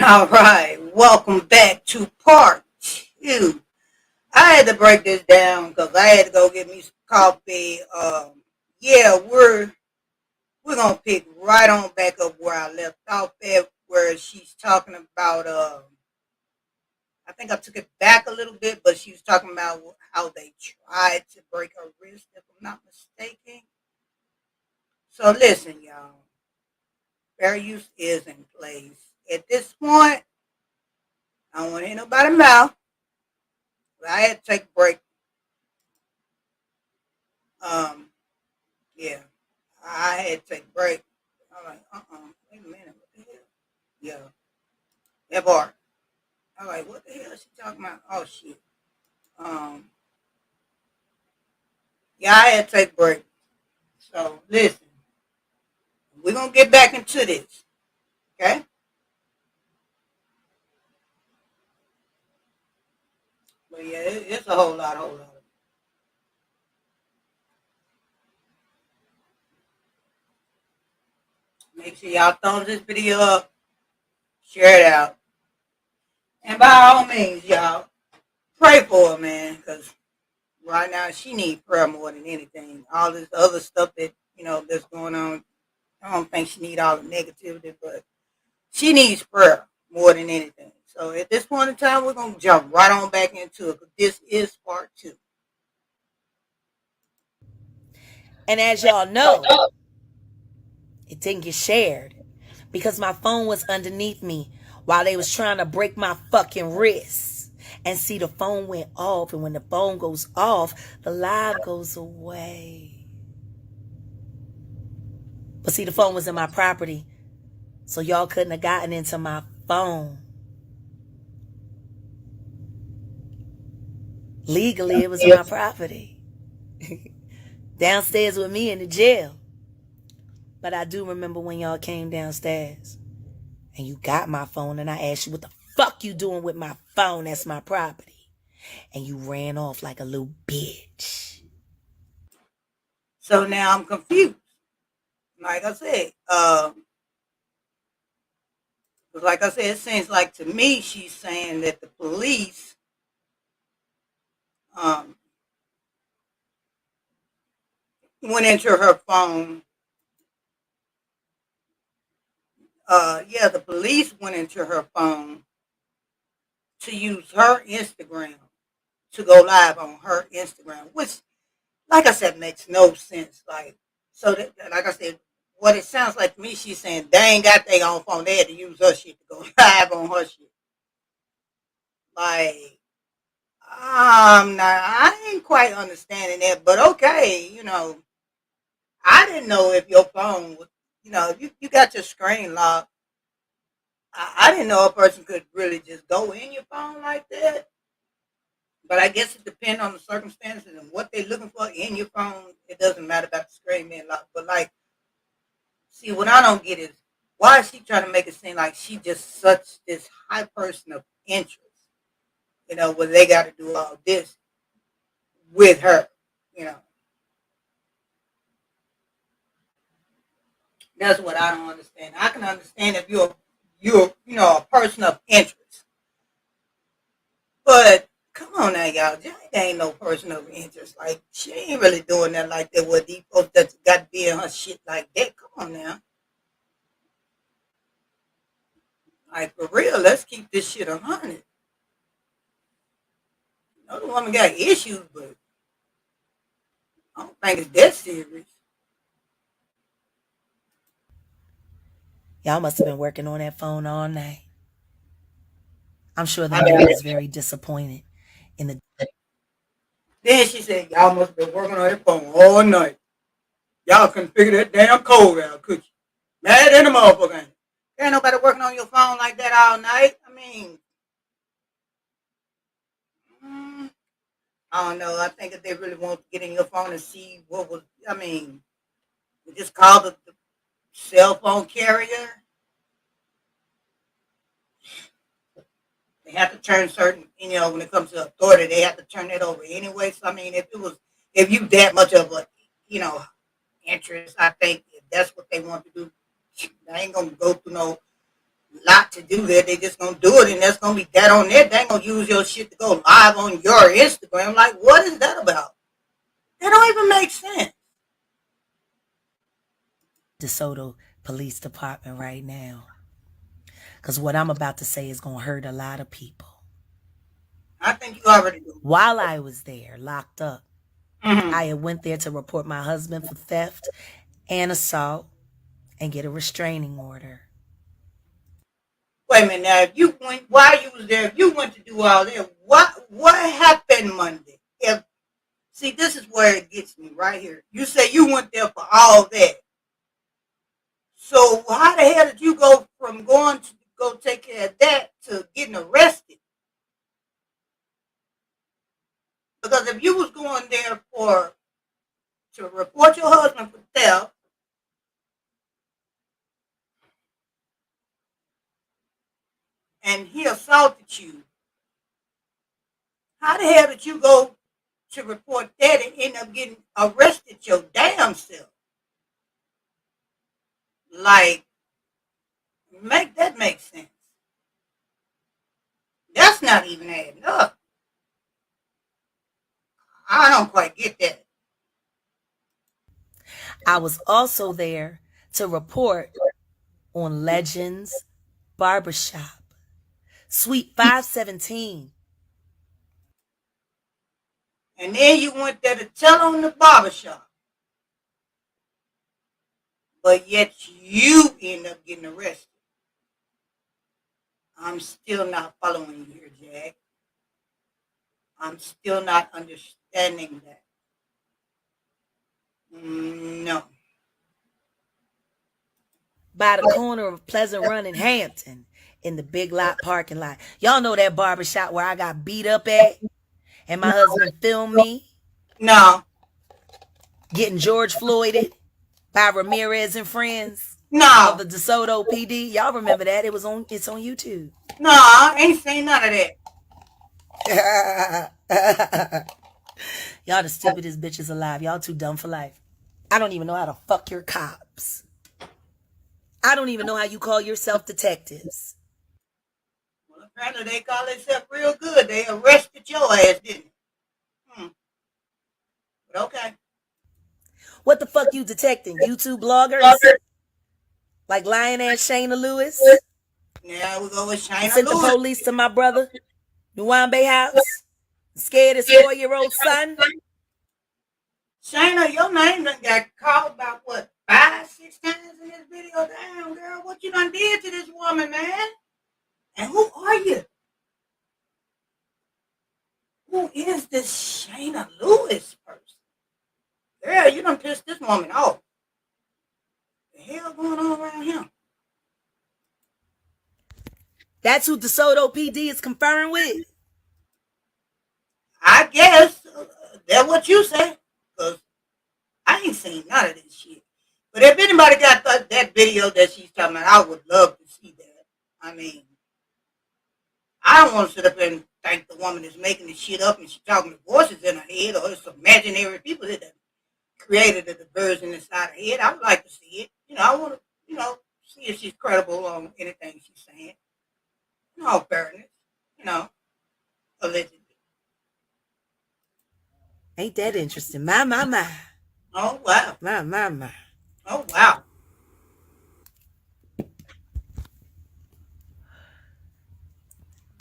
All right, welcome back to part two. I had to break this down because I had to go get me some coffee. Yeah, we're gonna pick right on back up where I left off at, where she's talking about. I think I took it back a little bit, but she was talking about how they tried to break her wrist, if I'm not mistaken. So listen, y'all, fair use is in place at this point. I don't want to hear nobody mouth. I had to take a break. Um, yeah, I had to take a break. I'm like, wait a minute, what the hell? Yeah, that bar. I'm like, what the hell is she talking about? Oh shit. Um, yeah, I had to take a break. So listen, we're gonna get back into this, okay? But yeah, it's a whole lot. Make sure y'all thumbs this video up, share it out, and by all means, y'all pray for her, man, because right now she needs prayer more than anything. All this other stuff that that's going on, I don't think she needs all the negativity, but she needs prayer more than anything. So at this point in time, we're gonna jump right on back into it. But this is part two. And as y'all know, it didn't get shared because my phone was underneath me while they was trying to break my fucking wrist. And see, the phone went off, and when the phone goes off, the live goes away. But see, the phone was in my property, so y'all couldn't have gotten into my phone. Legally, it was my property. Downstairs with me in the jail. But I do remember when y'all came downstairs and you got my phone and I asked you what the fuck you doing with my phone? That's my property. And you ran off like a little bitch. So now I'm confused. Like I said, it seems like to me she's saying that the police um, went into her phone. Yeah, the police went into her phone to use her Instagram to go live on her Instagram, which, like I said, makes no sense. Like I said, what it sounds like to me, she's saying they ain't got their own phone. They had to use her shit to go live on her shit. Like, I ain't quite understanding that, but okay, I didn't know if your phone was, you got your screen locked. I didn't know a person could really just go in your phone like that. But I guess it depends on the circumstances and what they're looking for in your phone. It doesn't matter about the screen being locked. But like, see, what I don't get is why is she trying to make it seem like she just such this high person of interest? Where they got to do all this with her. You know, that's what I don't understand. I can understand if you're a person of interest, but come on now, y'all. Jada ain't no person of interest. Like, she ain't really doing that like that with these folks that got to be in her shit like that. Come on now. Like, for real, let's keep this shit 100. The woman got issues, but I don't think it's that serious. Y'all must have been working on that phone all night. I'm sure the I man mean, was very disappointed in the. then she said, y'all must have been working on that phone all night. Y'all couldn't figure that damn code out, could you? Mad in the motherfucker. Ain't nobody working on your phone like that all night. I mean, mm, I don't know. I think if they really want to get in your phone and see what was, I mean, we just call the cell phone carrier. They have to turn certain, when it comes to authority, they have to turn it over anyway. So I mean, if you that much of a, you know, interest, I think if that's what they want to do, they ain't gonna go through no lot to do there. They just gonna do it, and that's gonna be that on there. They ain't gonna use your shit to go live on your Instagram. Like, what is that about? That don't even make sense. DeSoto Police Department right now. Because what I'm about to say is going to hurt a lot of people. I think you already do. While I was there, locked up, Mm-hmm. I had went there to report my husband for theft and assault and get a restraining order. Wait a minute now. If you went while you was there, if you went to do all that, what happened Monday? See, this is where it gets me right here. You say you went there for all that. So how the hell did you go from going to go take care of that to getting arrested? Because if you was going there to report your husband for theft, and he assaulted you, how the hell did you go to report that and end up getting arrested your damn self? Like, make that make sense. That's not even adding up. I don't quite get that. I was also there to report on Legends Barbershop, Suite 517. And then you went there to tell on the barbershop. But yet you end up getting arrested. I'm still not following you here, Jack. I'm still not understanding that. No. By the corner of Pleasant Run in Hampton in the Big Lot parking lot. Y'all know that barbershop where I got beat up at and my husband filmed me? No. Getting George Floyded by Ramirez and friends No. of the DeSoto PD. Y'all remember that? It's on YouTube. No, I ain't seen none of that. Y'all the stupidest bitches alive. Y'all too dumb for life. I don't even know how to fuck your cops. I don't even know how you call yourself detectives. Well, apparently they call themselves real good. They arrested your ass, didn't they? But okay. What the fuck you detecting? YouTube bloggers? Like lying ass Shayna Lewis? Now we go with Shayna Sent Lewis. the police to my brother, Nwambe house. Scared his 4-year-old son. Shayna, your name done got called about what, 5-6 times in this video? Damn, girl, what you done did to this woman, man? And who are you? Who is this Shayna Lewis person? Girl, you done pissed this woman off. The hell going on around here? That's who DeSoto PD is conferring with. I guess that's what you say. Because I ain't seen none of this shit. But if anybody got that video that she's talking about, I would love to see that. I mean, I don't want to sit up and think the woman is making this shit up and she's talking to voices in her head or it's imaginary people that created the version inside her head. I would like to see it. I want to, see if she's credible on anything she's saying. In all fairness, allegedly. Ain't that interesting? My. Oh, wow. My. Oh, wow.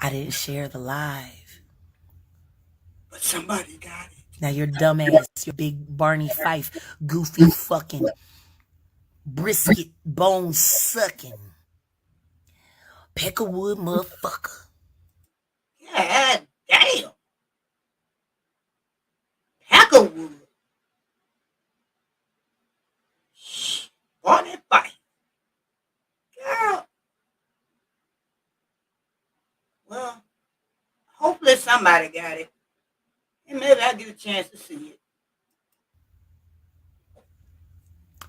I didn't share the live. But somebody got it. Now your dumb ass, your big Barney Fife, goofy fucking brisket bone sucking Peckerwood motherfucker. God damn. Peckerwood. Barney Fife. Girl. Well, hopefully somebody got it. And maybe I'll get a chance to see it.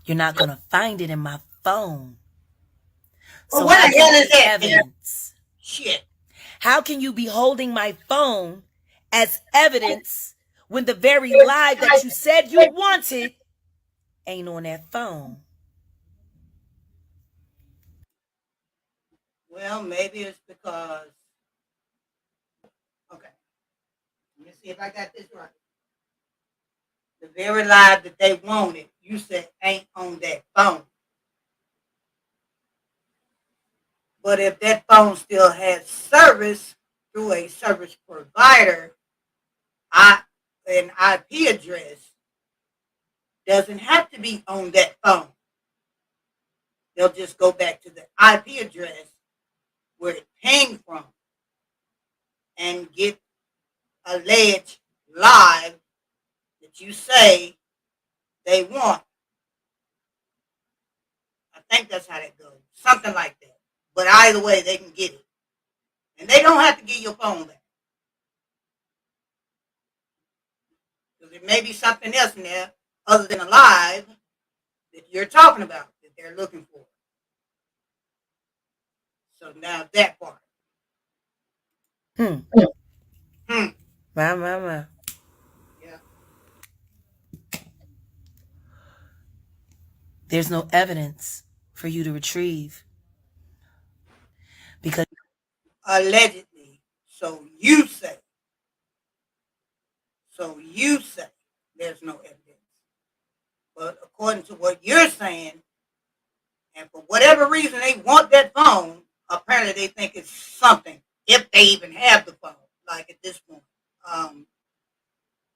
You're not going to find it in my phone. Well, so what the hell is that? Evidence? Shit. How can you be holding my phone as evidence when the very live that you said you wanted ain't on that phone? Well, maybe it's because, okay, let me see if I got this right. The very live that they wanted, you said ain't on that phone. But if that phone still has service through a service provider, an IP address doesn't have to be on that phone. They'll just go back to the IP address where it came from and get alleged live that you say they want. I think that's how that goes. Something like that. But either way, they can get it. And they don't have to get your phone back. Because there may be something else in there other than a live that you're talking about that they're looking for. So now that part. Hmm. Hmm. My. Yeah. There's no evidence for you to retrieve because Allegedly. So you say. So you say there's no evidence. But according to what you're saying, and for whatever reason they want that phone, apparently they think it's something, if they even have the phone, like at this point.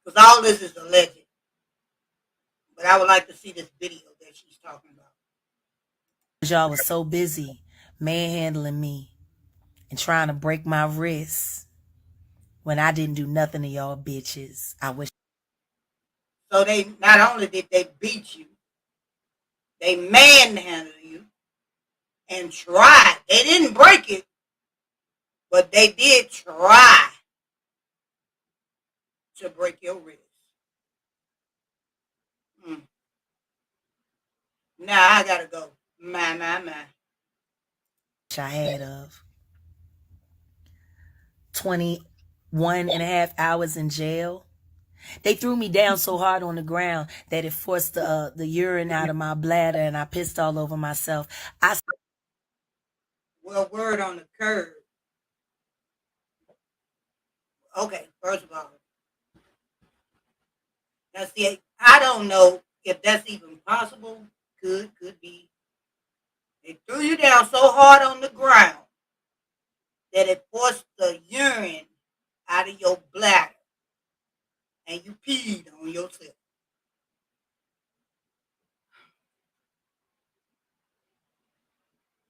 Because all this is alleged. But I would like to see this video that she's talking about. y'all was so busy manhandling me and trying to break my wrists when I didn't do nothing to y'all bitches. I wish. So they not only did they beat you, they manhandled you and tried. They didn't break it, but they did try to break your wrist. Mm. Now I gotta go. My. I had of 21.5 hours in jail. They threw me down so hard on the ground that it forced the urine out of my bladder and I pissed all over myself. Well, word on the curb. Okay, first of all, now see, I don't know if that's even possible. Could be. They threw you down so hard on the ground that it forced the urine out of your bladder, and you peed on yourself.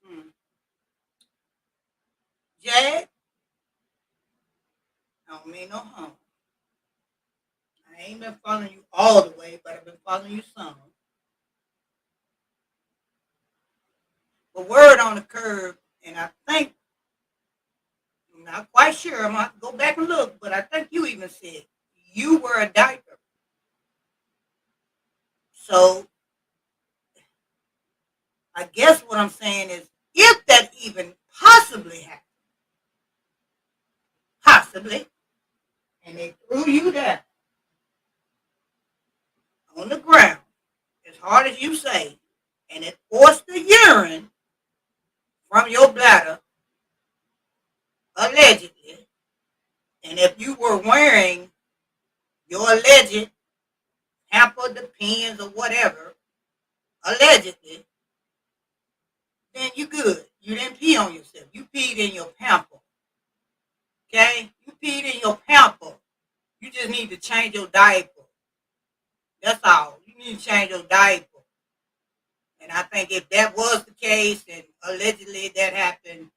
Hmm. Jad, I don't mean no harm. I ain't been following you all the way, but I've been following you some. But word on the curb, and I think, I'm not quite sure, I'm going to have to go back and look, but I think you even said you were a diaper. So I guess what I'm saying is, if that even possibly happened, possibly, and they threw you down on the ground, as hard as you say, and it forced the urine from your bladder, allegedly, and if you were wearing your alleged hamper, depends, or whatever, allegedly, then you good. You didn't pee on yourself. You peed in your pamper. Okay? You peed in your pamper. You just need to change your diaper. That's all. You need to change your diaper. And I think if that was the case and allegedly that happened,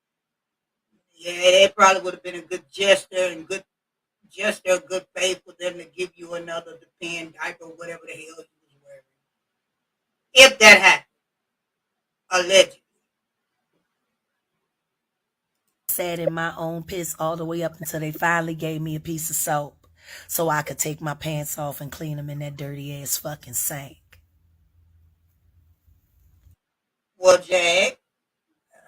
yeah, that probably would have been a good gesture, good faith for them to give you another depend diaper, whatever the hell you was wearing. If that happened, allegedly. Sat in my own piss all the way up until they finally gave me a piece of soap so I could take my pants off and clean them in that dirty ass fucking sink. Well, Jack,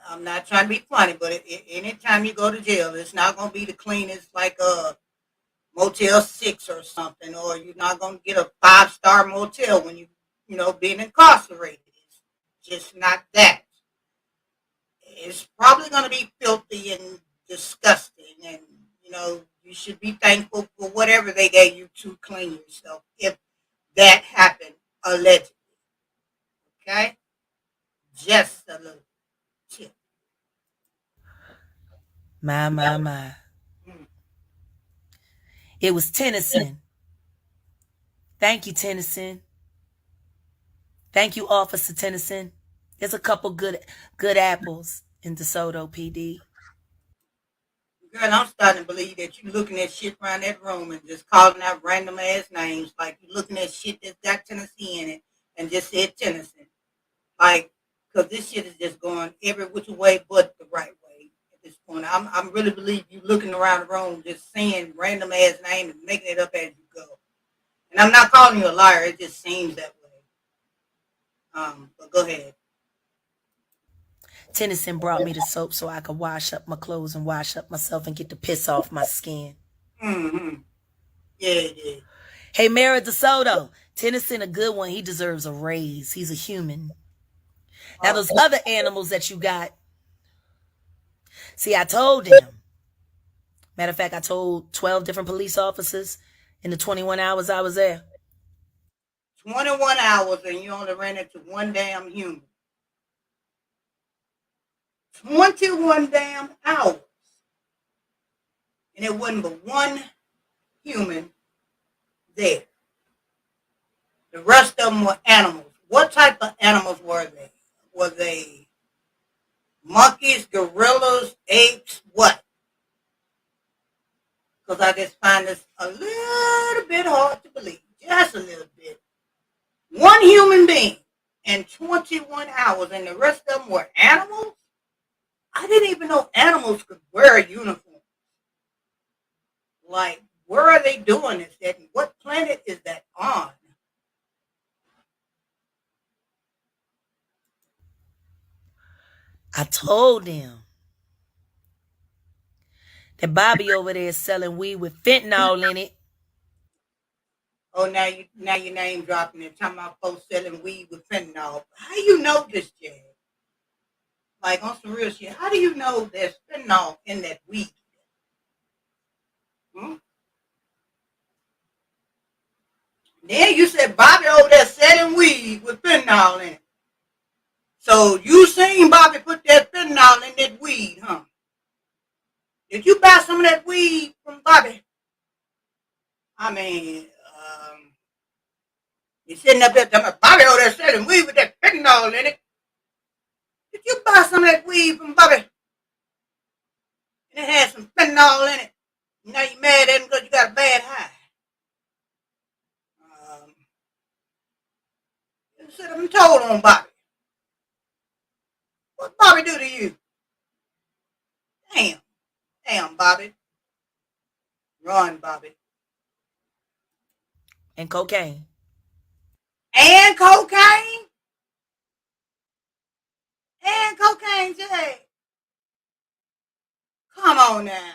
I'm not trying to be funny, but anytime you go to jail, it's not going to be the cleanest like a Motel 6 or something, or you're not going to get a 5-star motel when being incarcerated. It's just not that. it's probably going to be filthy and disgusting. And, you should be thankful for whatever they gave you to clean yourself if that happened allegedly. Okay? Just a little tip. My. Mm. It was Tennyson. Thank you, Tennyson. Thank you, Officer Tennyson. There's a couple good apples in DeSoto PD. Girl, I'm starting to believe that you're looking at shit around that room and just calling out random ass names. Like you're looking at shit that's got Tennessee in it and just said Tennessee. Like, because this shit is just going every which way but the right way at this point. I'm really believe you looking around the room just saying random ass names and making it up as you go. And I'm not calling you a liar. It just seems that way. But go ahead. Tennyson brought me the soap so I could wash up my clothes and wash up myself and get the piss off my skin. Mm-hmm. Yeah. Hey, Mara DeSoto. Tennyson a good one. He deserves a raise. He's a human. Now, those other animals that you got, see, I told them. Matter of fact, I told 12 different police officers in the 21 hours I was there. 21 hours and you only ran into one damn human. 21 damn hours. And it wasn't but one human there. The rest of them were animals. What type of animals were they? Were they monkeys, gorillas, apes, what? Because I just find this a little bit hard to believe. Just a little bit. One human being in 21 hours and the rest of them were animals? I didn't even know animals could wear a uniform. Like, where are they doing this at? What planet is that on? I told them that Bobby over there is selling weed with fentanyl in it. Oh, now your name dropping and talking about folks selling weed with fentanyl. How do you know this, Jay? Like on some real shit. How do you know there's fentanyl in that weed? Hmm? Then you said Bobby over there selling weed with fentanyl in it. So you seen Bobby put that fentanyl in that weed, huh? Did you buy some of that weed from Bobby? I mean, you're sitting up there talking about Bobby over there selling weed with that fentanyl in it. Did you buy some of that weed from Bobby? And it had some fentanyl in it. Now you mad at him because you got a bad high. You sit up and told on Bobby. What Bobby do to you? Damn, Bobby. Run, Bobby. And cocaine. And cocaine? And cocaine, Jay. Come on now.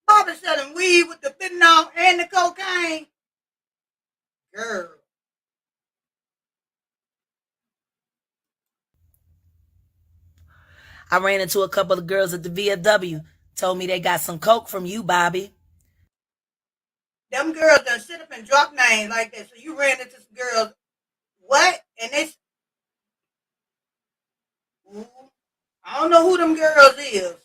Bobby selling weed with the fentanyl and the cocaine? Girl. I ran into a couple of girls at the VFW. Told me they got some coke from you, Bobby. Them girls done sit up and drop names like that. So you ran into some girls. What? And they... Ooh, I don't know who them girls is.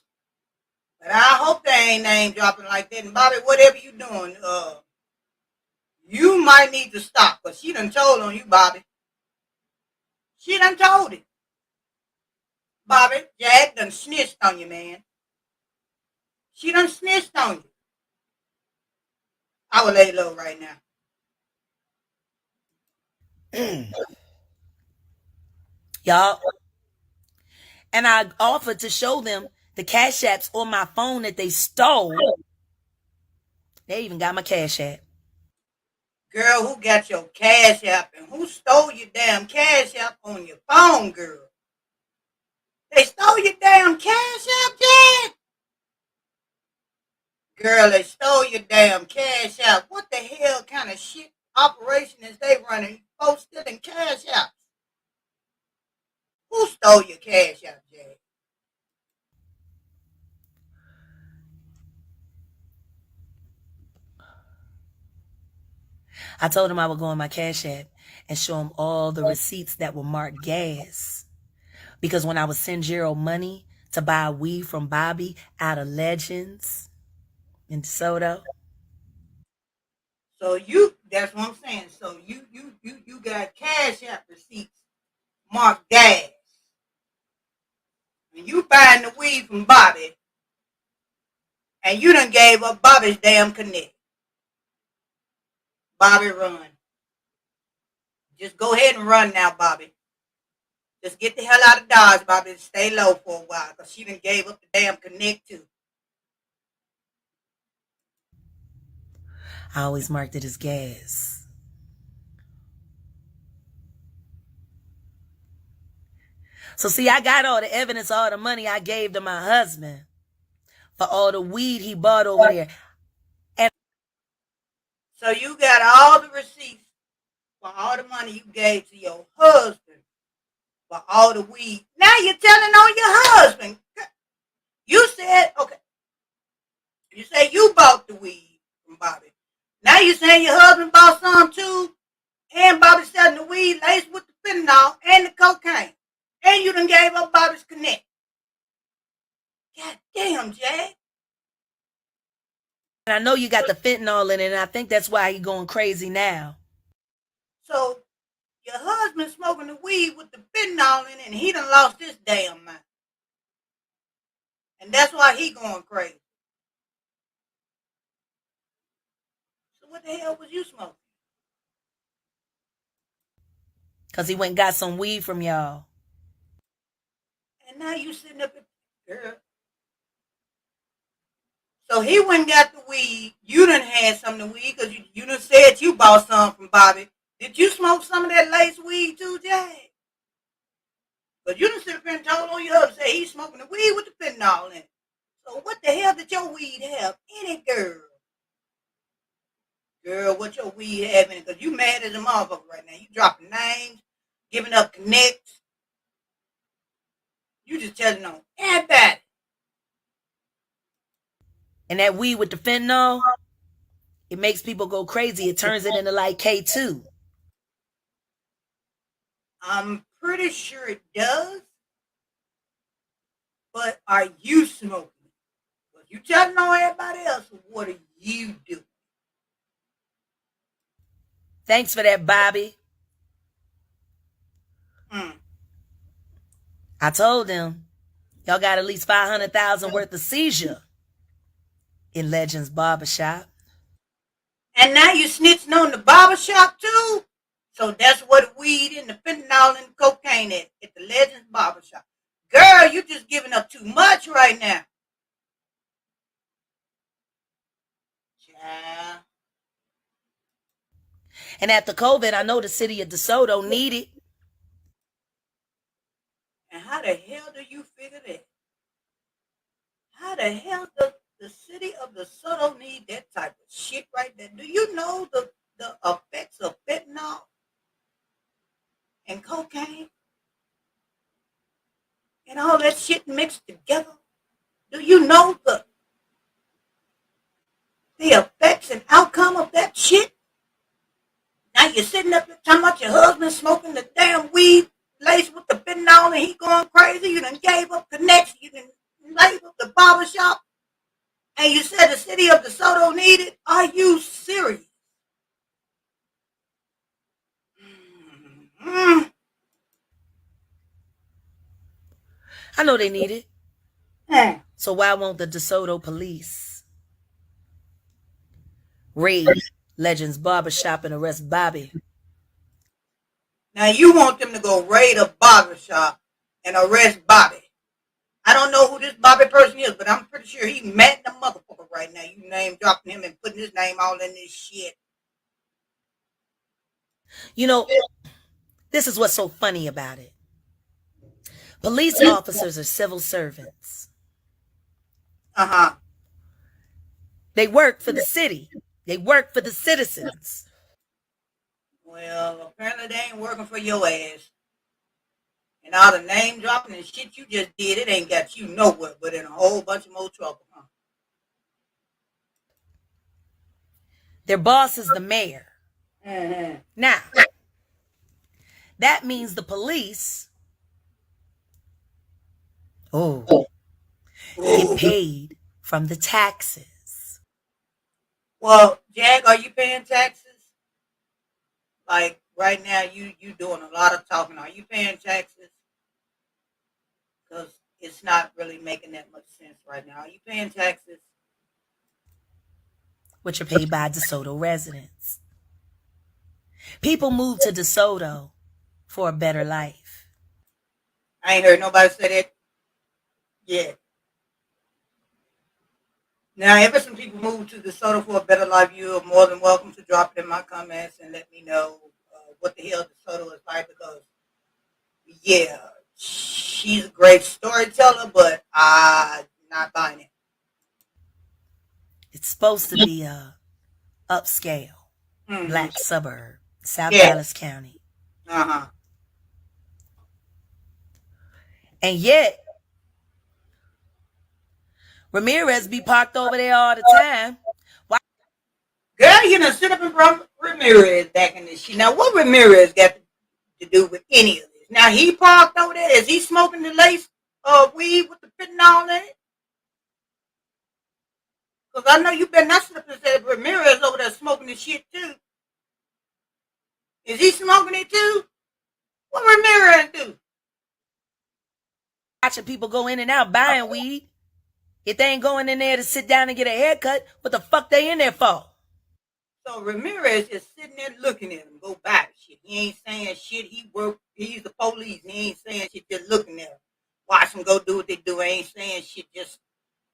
But I hope they ain't name dropping like that. And Bobby, whatever you doing, you might need to stop. Because she done told on you, Bobby. She done told it. Bobby, Jack done snitched on you, man. She done snitched on you. I will lay low right now. Y'all. And I offered to show them the cash apps on my phone that they stole. They even got my cash app. Girl, who got your cash app and who stole your damn cash app on your phone, girl? They stole your damn cash app, Jack? Girl, they stole your damn cash app. What the hell kind of shit operation is they running? Folks stealing cash apps. Who stole your cash app, Jack? I told him I would go on my Cash App and show him all the receipts that were marked gas. Because when I would send Gerald money to buy weed from Bobby out of Legends in DeSoto. So that's what I'm saying. So you got Cash App receipts marked gas. And you buying the weed from Bobby. And you done gave up Bobby's damn connect. Bobby, run. Just go ahead and run now, Bobby. Just get the hell out of Dodge, Bobby, and stay low for a while, because she done gave up the damn connect too. I always marked it as gas. So see, I got all the evidence, all the money I gave to my husband for all the weed he bought over there. And so you got all the receipts for all the money you gave to your husband for all the weed. Now you're telling on your husband. You said, okay. You say you bought the weed from Bobby. Now you're saying your husband bought some too, and Bobby selling the weed laced with the fentanyl and the cocaine. And you done gave up Bobby's connect. God damn, Jack. I know you got the fentanyl in it, and I think that's why he's going crazy now. So your husband smoking the weed with the fentanyl in it, and he done lost his damn mind. And that's why he going crazy. So what the hell was you smoking? Because he went and got some weed from y'all. And now you sitting up at, girl. So he went and got the weed. You done had some of the weed because you done said you bought some from Bobby. Did you smoke some of that lace weed too, Jack? But you done sit up and told on your husband, say he's smoking the weed with the fentanyl in it. So what the hell did your weed have in it, girl? Girl, what your weed have in it? Because you mad as a motherfucker right now. You dropping names, giving up connects. You just telling on everybody. And that weed with the fentanyl, it makes people go crazy. It turns it into like K2. I'm pretty sure it does. But are you smoking? Well, you telling on everybody else, what are you doing? Thanks for that, Bobby. I told them, y'all got at least $500,000 worth of seizure in Legends Barbershop. And now you snitching on the barbershop too? So that's what weed and the fentanyl and the cocaine at the Legends Barbershop. Girl, you just giving up too much right now. Yeah. And after COVID, I know the city of DeSoto need it. And how the hell do you figure that? How the hell does the city of DeSoto need that type of shit right there? Do you know the effects of fentanyl and cocaine and all that shit mixed together? Do you know the effects and outcome of that shit? Now you're sitting up there talking about your husband smoking the damn weed laced with the fentanyl and he going crazy. You done gave up connection. You done labeled the barbershop. And you said the city of DeSoto needed? Are you serious? I know they need it. So why won't the DeSoto police raid Legends Barbershop and arrest Bobby? Now you want them to go raid a barbershop and arrest Bobby. I don't know who this Bobby person is, but I'm pretty sure he's mad the motherfucker right now. You name dropping him and putting his name all in this shit. You know, this is what's so funny about it. Police officers are civil servants. They work for the city. They work for the citizens. Well, apparently they ain't working for your ass. And all the name dropping and shit you just did, it ain't got you nowhere but in a whole bunch of more trouble, huh? Their boss is the mayor. Uh-huh. Now, that means the police, get Ooh. paid from the taxes. Well, Jag, are you paying taxes? Like right now, you doing a lot of talking. Are you paying taxes? Because it's not really making that much sense right now. Are you paying taxes? Which are paid by DeSoto residents. People move to DeSoto for a better life. I ain't heard nobody say that yet. Now, if some people move to DeSoto for a better life, you are more than welcome to drop it in my comments and let me know what the hell DeSoto is like. Because, yeah, she's a great storyteller, but I'm not buying it. It's supposed to be a upscale black Mm-hmm. suburb, South Yeah. Dallas County. Uh-huh. And yet, Ramirez be parked over there all the time. Why? Girl, you done sit up and brought Ramirez back in this shit. Now, what Ramirez got to do with any of this? Now, he parked over there. Is he smoking the lace weed with the fentanyl in it? Because I know you better not sit up and say Ramirez over there smoking the shit too. Is he smoking it too? What Ramirez do? Watching people go in and out buying weed. If they ain't going in there to sit down and get a haircut, what the fuck they in there for? So Ramirez is sitting there looking at him go buy shit. He ain't saying shit. He's the police. He ain't saying shit, just looking at him. Watch him go do what they do. Ain't saying shit, just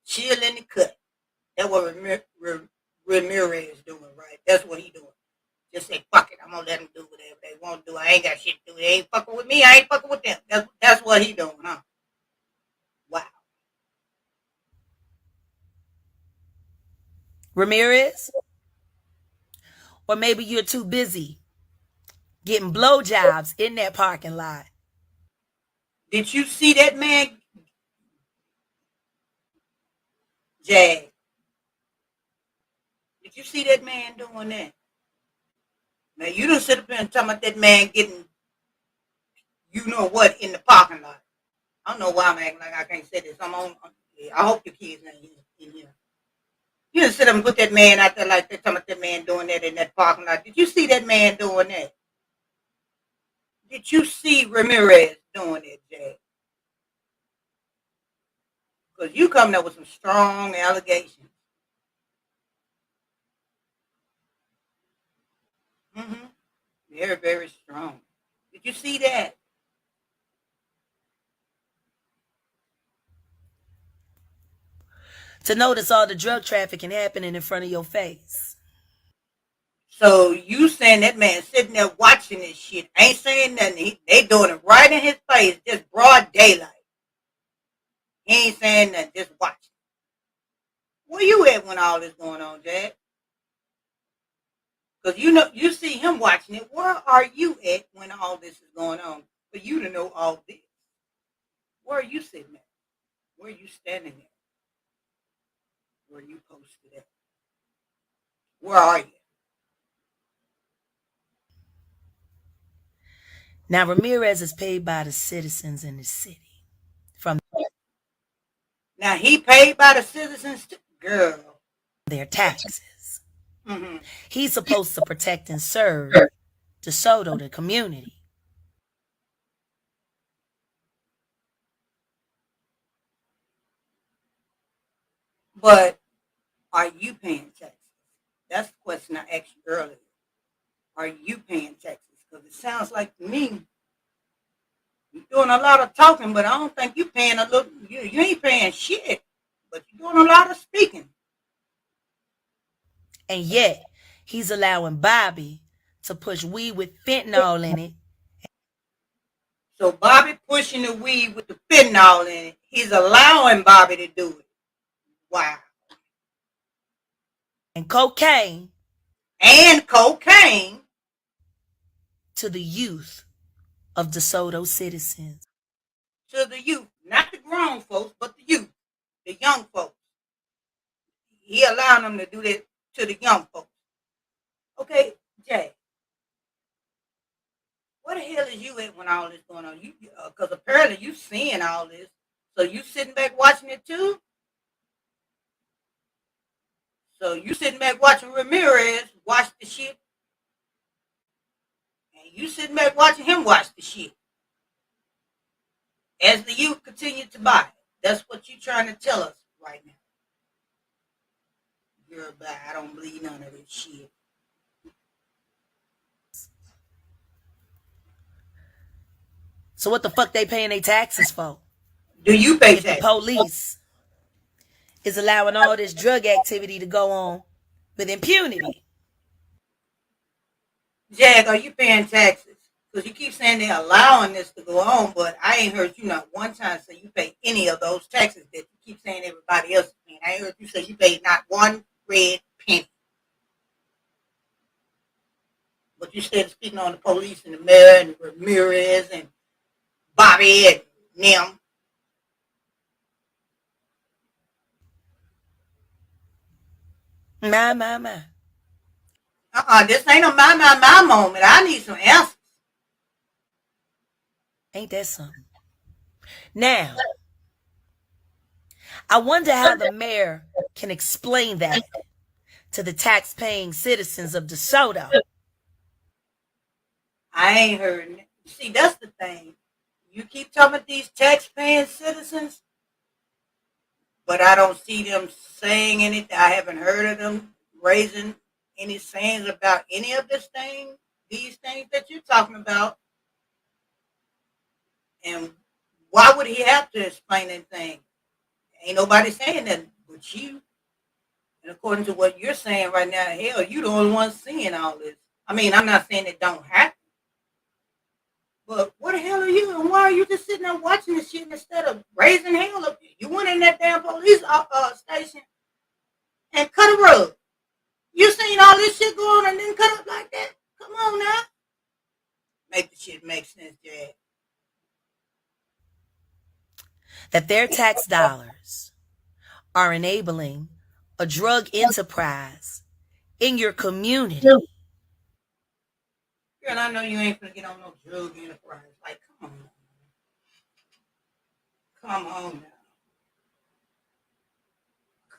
chill in the cut. That's what Ramirez doing, right? That's what he doing. Just say, fuck it, I'm gonna let them do whatever they want to do. I ain't got shit to do. They ain't fucking with me, I ain't fucking with them. That's what he doing, huh? Wow. Ramirez? Or maybe you're too busy getting blowjobs in that parking lot. Did you see that man, Jag? Did you see that man doing that? Now, you don't sit up there and talk about that man getting, you know what, in the parking lot. I don't know why I'm acting like I can't say this. I'm on. I hope your kids ain't in here. You didn't sit up and put that man out there like that, talking about that man doing that in that parking lot. Did you see that man doing that? Did you see Ramirez doing that, Jag? Because you coming up with some strong allegations. Mm-hmm. Very, very strong. Did you see that? To notice all the drug trafficking happening in front of your face. So you saying that man sitting there watching this shit, ain't saying nothing. They doing it right in his face, just broad daylight. He ain't saying nothing, just watching. Where you at when all this going on, Jag? Because you know you see him watching it. Where are you at when all this is going on? For you to know all this. Where are you sitting at? Where are you standing at? Where are you posted at? Where are you? Now, Ramirez is paid by the citizens in the city. From Now he paid by the citizens too. Girl. their taxes. Mm-hmm. He's supposed to protect and serve DeSoto, the community. But are you paying taxes? That's the question I asked you earlier. Are you paying taxes? Because it sounds like to me you're doing a lot of talking, but I don't think you're paying a little. You ain't paying shit, but you're doing a lot of speaking. And yet, he's allowing Bobby to push weed with fentanyl in it. So Bobby pushing the weed with the fentanyl in it. He's allowing Bobby to do it. Wow. And cocaine. And cocaine. To the youth of DeSoto citizens. To the youth. Not the grown folks, but the youth. The young folks. He allowing them to do that to the young folks. Okay, Jay. Where the hell is you at when all this going on? You because apparently you seeing all this, so you sitting back watching it too. So you sitting back watching Ramirez watch the shit, and you sitting back watching him watch the shit as the youth continue to buy. That's what you trying to tell us right now. Girl, but I don't believe none of this shit. So what the fuck they paying their taxes for? Do you pay If the taxes? police is allowing all this drug activity to go on with impunity. Jag, are you paying taxes? Because you keep saying they're allowing this to go on, but I ain't heard you not one time say you pay any of those taxes that you keep saying everybody else is paying. I ain't heard you say you paid not one red penny. But you started speaking on the police and the mayor and Ramirez and Bobby and them. My. This ain't a my moment. I need some answers. Ain't that something? Now, I wonder how the mayor can explain that to the tax-paying citizens of DeSoto. I ain't heard. See, that's the thing. You keep talking about these tax-paying citizens, but I don't see them saying anything. I haven't heard of them raising any sayings about any of these things that you're talking about. And why would he have to explain anything? Ain't nobody saying that but you. And according to what you're saying right now, hell, you the only one seeing all this. I mean, I'm not saying it don't happen. But what the hell are you, and why are you just sitting there watching this shit instead of raising hell up? You went in that damn police station and cut a rug. You seen all this shit going on and then cut up like that? Come on now. Make the shit make sense, Jay. That their tax dollars are enabling a drug enterprise in your community. Girl, I know you ain't gonna get on no drug enterprise. Like, come on. Come on now.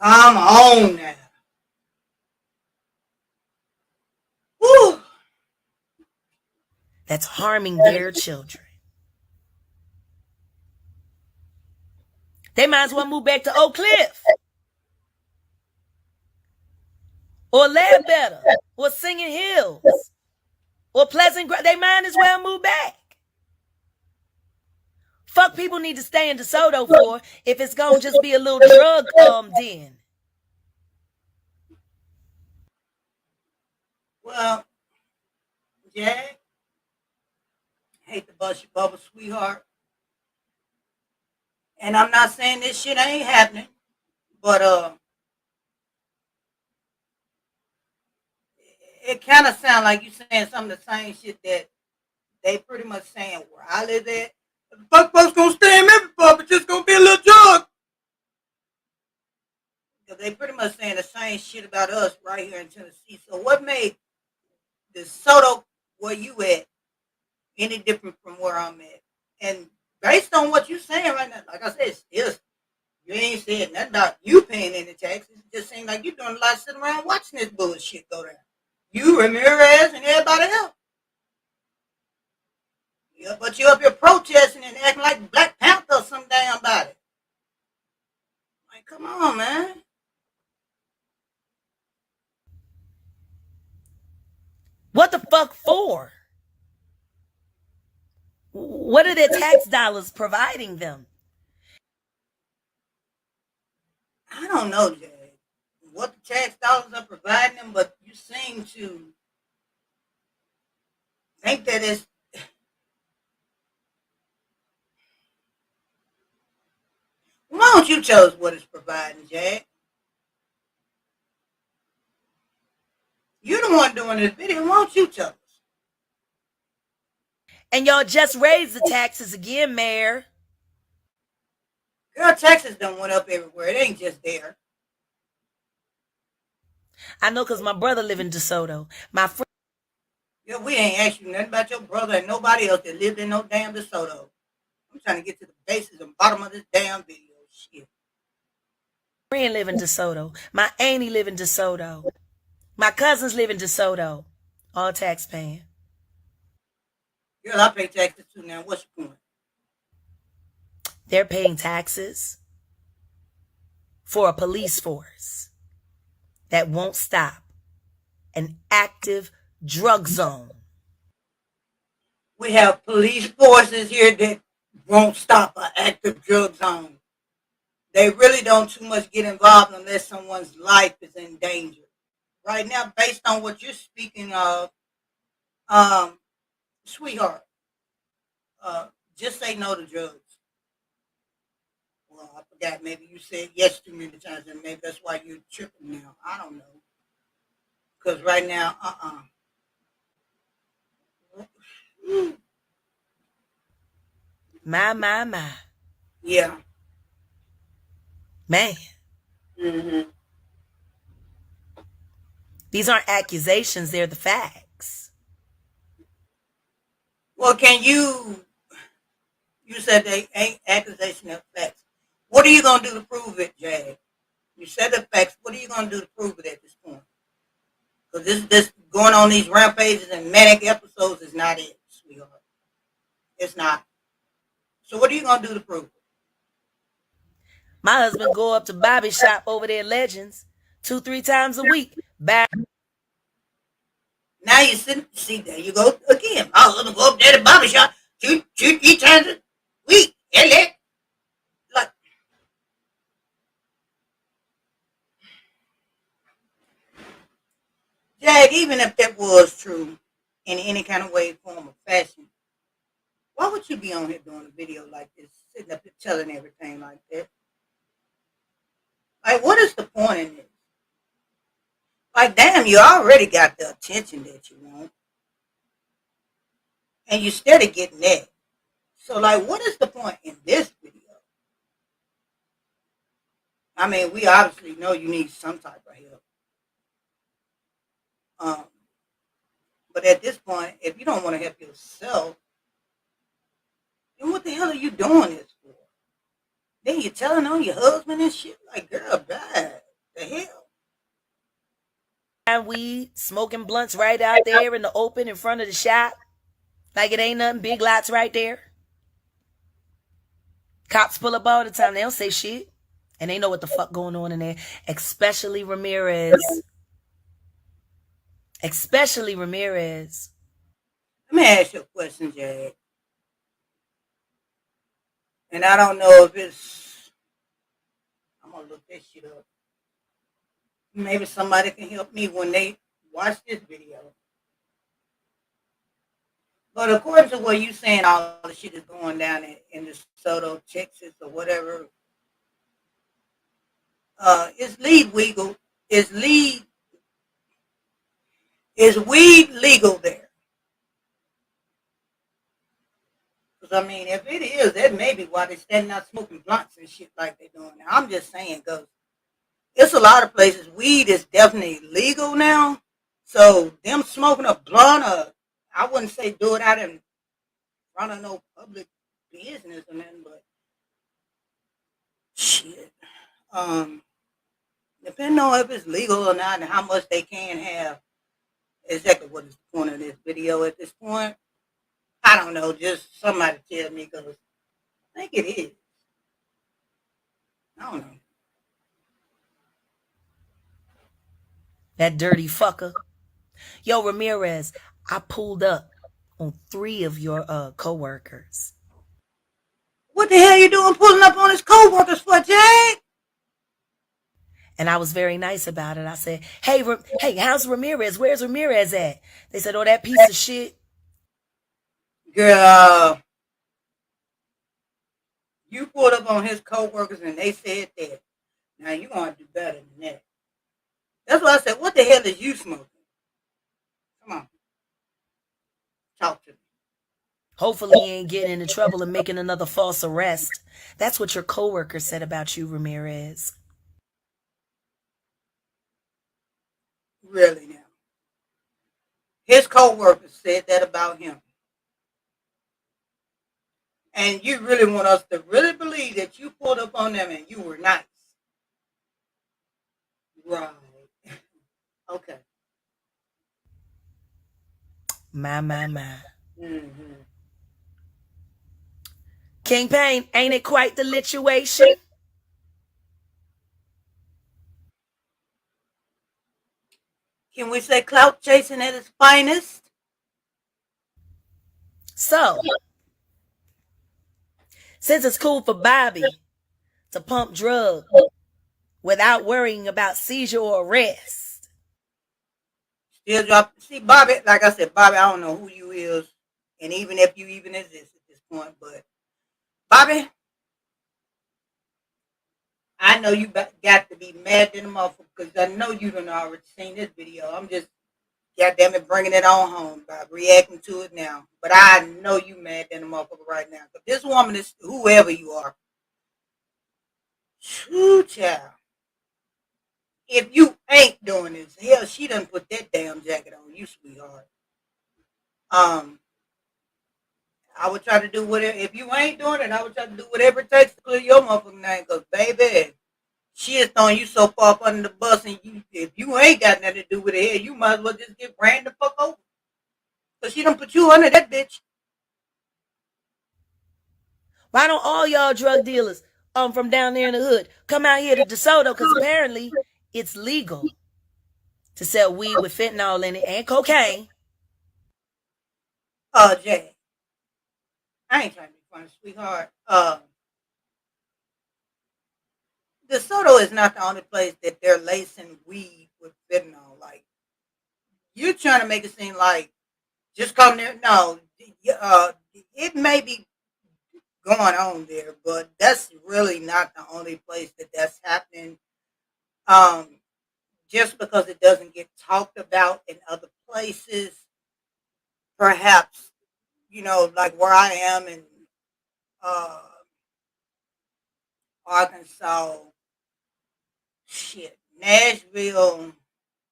Come on now. Woo. That's harming their children. They might as well move back to Oak Cliff or Ledbetter or Singing Hills or Pleasant Grove. They might as well move back. Fuck people need to stay in DeSoto for if it's gonna just be a little drug den. Well, Jack, hate to bust your bubble, sweetheart. And I'm not saying this shit ain't happening, but it kind of sounds like you saying some of the same shit that they pretty much saying where I live at. The fuck folks gonna stay in Memphis, but just gonna be a little drug. Because they pretty much saying the same shit about us right here in Tennessee. So what made DeSoto where you at any different from where I'm at? And based on what you're saying right now, like I said, still, you ain't saying nothing about you paying any taxes. It just seems like you're doing a lot of sitting around watching this bullshit go down. You, Ramirez, and everybody else. Yeah, but you up here protesting and acting like Black Panther or some damn body. Like, come on, man. What the fuck for? What are their tax dollars providing them? I don't know, Jay, what the tax dollars are providing them, but you seem to think that it's. Why don't you tell us what it's providing, Jay? You're the one doing this video. Why don't you tell us? And y'all just raised the taxes again, Mayor. Girl, taxes done went up everywhere. It ain't just there. I know because my brother live in DeSoto. My friend Yeah, we ain't asked you nothing about your brother and nobody else that lived in no damn DeSoto. I'm trying to get to the basis and bottom of this damn video. Shit. Friend live in DeSoto. My auntie live in DeSoto. My cousins live in DeSoto. All taxpaying. Girl, I pay taxes too now. What's your point? They're paying taxes for a police force that won't stop an active drug zone. We have police forces here that won't stop an active drug zone. They really don't too much get involved unless someone's life is in danger. Right now, based on what you're speaking of, um, sweetheart, just say no to drugs. Well, I forgot. Maybe you said yes too many times, and maybe that's why you're tripping now. I don't know. Because right now, My. yeah. Man, Hmm. these aren't accusations, they're the facts. Well, can you? You said they ain't accusation of facts. What are you gonna do to prove it, Jag? You said the facts. What are you gonna do to prove it at this point? Because this going on these rampages and manic episodes is not it, sweetheart. It's not. So what are you gonna do to prove it? My husband go up to Bobby shop over there, Legends, 2-3 times a week. Back. Now you see, there you go again. My husband go up there to the barber shop two, 3 times a week. Like, Jag, even if that was true in any kind of way, form, or fashion, why would you be on here doing a video like this, sitting up here telling everything like that? Like, what is the point in this? Like, damn, you already got the attention that you want, and you steady getting that. So, like, what is the point in this video? I mean, we obviously know you need some type of help. Um, but at this point, if you don't want to help yourself, then what the hell are you doing this for? Then you're telling on your husband and shit. Like, girl, bad. The hell? And we smoking blunts right out there in the open in front of the shop. Like it ain't nothing, big lots right there. Cops pull up all the time. They don't say shit. And they know what the fuck going on in there. Especially Ramirez. Especially Ramirez. Let me ask you a question, Jag. And I don't know if it's. I'm gonna look this shit up. Maybe somebody can help me when they watch this video. But according to what you saying, all the shit is going down in DeSoto, Texas, or whatever. Is lead legal? Is weed legal there? Because I mean, if it is, that may be why they're standing out smoking blunts and shit like they're doing now. I'm just saying, because it's a lot of places weed is definitely legal now. So them smoking a blunt, or I wouldn't say do it out in front of no public business or nothing, but shit. Um, Depending on if it's legal or not and how much they can have, exactly what is the point of this video at this point. I don't know. Just somebody tell me, because I think it is. I don't know. That dirty fucker. Yo, Ramirez, I pulled up on 3 of your co-workers. What the hell you doing pulling up on his co-workers for, Jag? And I was very nice about it. I said, hey, how's Ramirez? Where's Ramirez at? They said, oh, that piece of shit. Girl, you pulled up on his co-workers and they said that. Now you're going to do better than that. That's why I said, what the hell is you smoking? Come on. Talk to me. Hopefully he ain't getting into trouble and making another false arrest. That's what your coworker said about you, Ramirez. Really now. His co-workers said that about him. And you really want us to really believe that you pulled up on them and you were nice. Right. Okay. My. Mm-hmm. King Payne, ain't it quite the lituation? Can we say clout chasing at its finest? So, since it's cool for Bobby to pump drugs without worrying about seizure or arrest, Still drop. See, Bobby, like I said, Bobby, I don't know who you is, and even if you even exist at this point, but Bobby, I know you got to be mad than a motherfucker because I know you done already seen this video. I'm just, goddamn it, bringing it on home by reacting to it now. But I know you mad than a motherfucker right now. But this woman is whoever you are. True child. If you ain't doing this, hell, she done put that damn jacket on you, sweetheart. Um, I would try to do whatever. If you ain't doing it, I would try to do whatever it takes to clear your motherfucking name. Cause baby, she is throwing you so far up under the bus, and if you ain't got nothing to do with it, you might as well just get ran the fuck over. Cause she done put you under that bitch. why don't all y'all drug dealers from down there in the hood come out here to DeSoto? Because apparently it's legal to sell weed with fentanyl in it and cocaine. Jay, I ain't trying to be funny, sweetheart. DeSoto is not the only place that they're lacing weed with fentanyl. Like you're trying to make it seem like just come there. No, it may be going on there, but that's really not the only place that that's happening. Um, just because it doesn't get talked about in other places, perhaps like where I am in uh, Arkansas, shit, Nashville,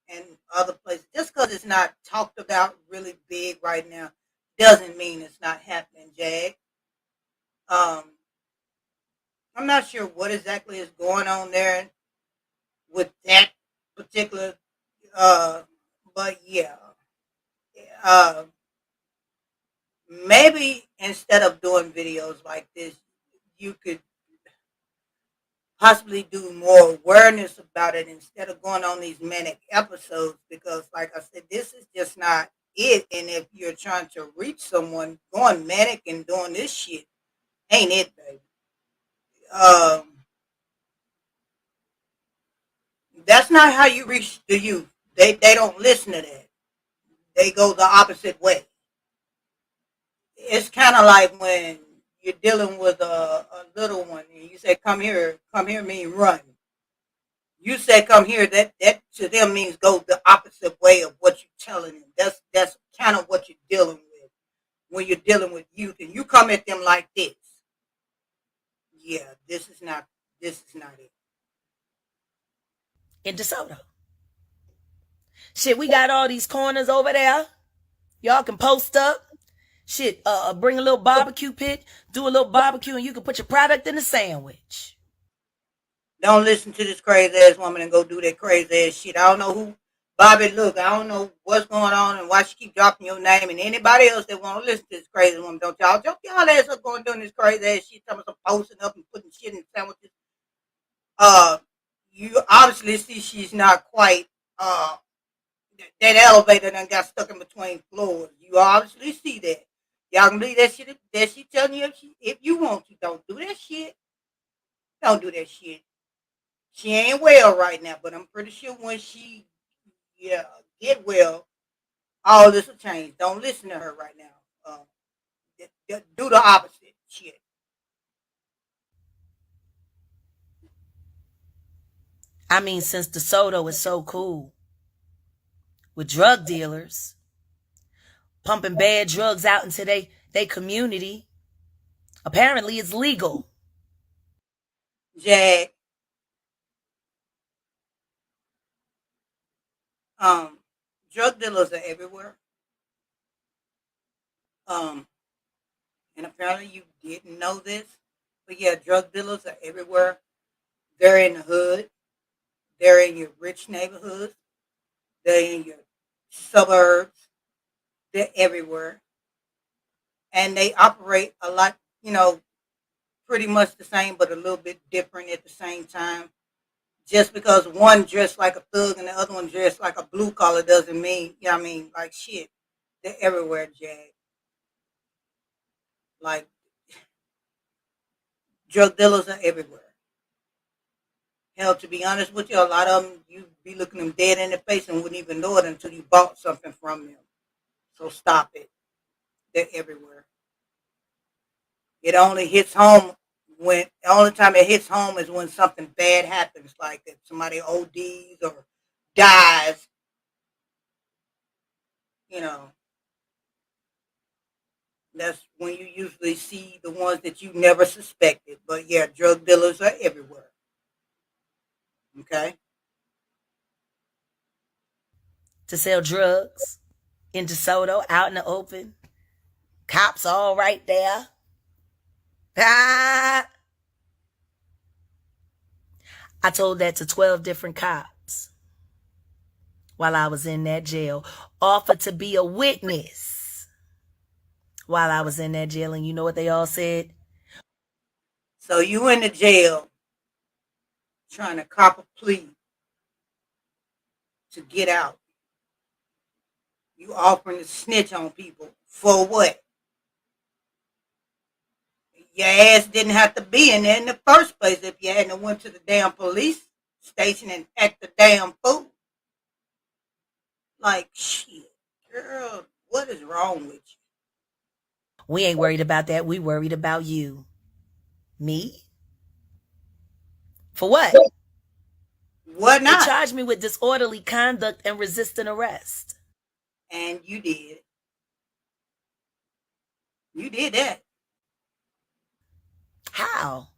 and other places. Just because it's not talked about really big right now, doesn't mean it's not happening, Jag. Um, I'm not sure what exactly is going on there with that particular, uh, but yeah, uh, maybe instead of doing videos like this, you could possibly do more awareness about it instead of going on these manic episodes because like I said, this is just not it. And if you're trying to reach someone, going manic and doing this shit ain't it, baby. Um, that's not how you reach the youth. They don't listen to that. They go the opposite way. It's kind of like when you're dealing with a little one and you say, come here, mean run. You say come here, that to them means go the opposite way of what you're telling them. That's kind of what you're dealing with when you're dealing with youth, and you come at them like this. Yeah, this is not it. In DeSoto. Shit, we got all these corners over there. Y'all can post up. Shit, bring a little barbecue pit, do a little barbecue, and you can put your product in the sandwich. Don't listen to this crazy ass woman and go do that crazy ass shit. I don't know who Bobby. Look, I don't know what's going on and why she keep dropping your name. And anybody else that want to listen to this crazy woman, don't y'all jump y'all ass up going doing this crazy ass shit. Talking some posting up and putting shit in sandwiches. Uh, you obviously see she's not quite that elevator done got stuck in between floors. You obviously see that. Y'all can believe that shit that she telling you if you want to. Don't do that shit. Don't do that shit. She ain't well right now, but I'm pretty sure when she yeah get well, all this will change. Don't listen to her right now. Do the opposite shit. I mean, since DeSoto is so cool with drug dealers pumping bad drugs out into they community, apparently it's legal. Jag, um, drug dealers are everywhere. Um, and apparently you didn't know this, but yeah, drug dealers are everywhere. They're in the hood. They're in your rich neighborhoods. They're in your suburbs. They're everywhere, and they operate a lot. You know, pretty much the same, but a little bit different at the same time. Just because one dressed like a thug and the other one dressed like a blue collar doesn't mean, you know what I mean? Like shit. They're everywhere, Jag. Like drug dealers are everywhere. Hell, to be honest with you, a lot of them, you be looking them dead in the face and wouldn't even know it until you bought something from them. So stop it. They're everywhere. It only hits home when the only time it hits home is when something bad happens, like if somebody ODs or dies, you know, that's when you usually see the ones that you never suspected. But yeah, drug dealers are everywhere. Okay. To sell drugs in DeSoto, out in the open. Cops all right there. Ah! I told that to 12 different cops while I was in that jail. Offered to be a witness while I was in that jail. And you know what they all said? So you in the jail trying to cop a plea to get out. You offering to snitch on people for what? Your ass didn't have to be in there in the first place if you hadn't went to the damn police station and act a damn fool. Like shit, girl, what is wrong with you? We ain't worried about that. We worried about you. Me? For what? What They not? charged me with disorderly conduct and resisting arrest. And you did. You did that. How?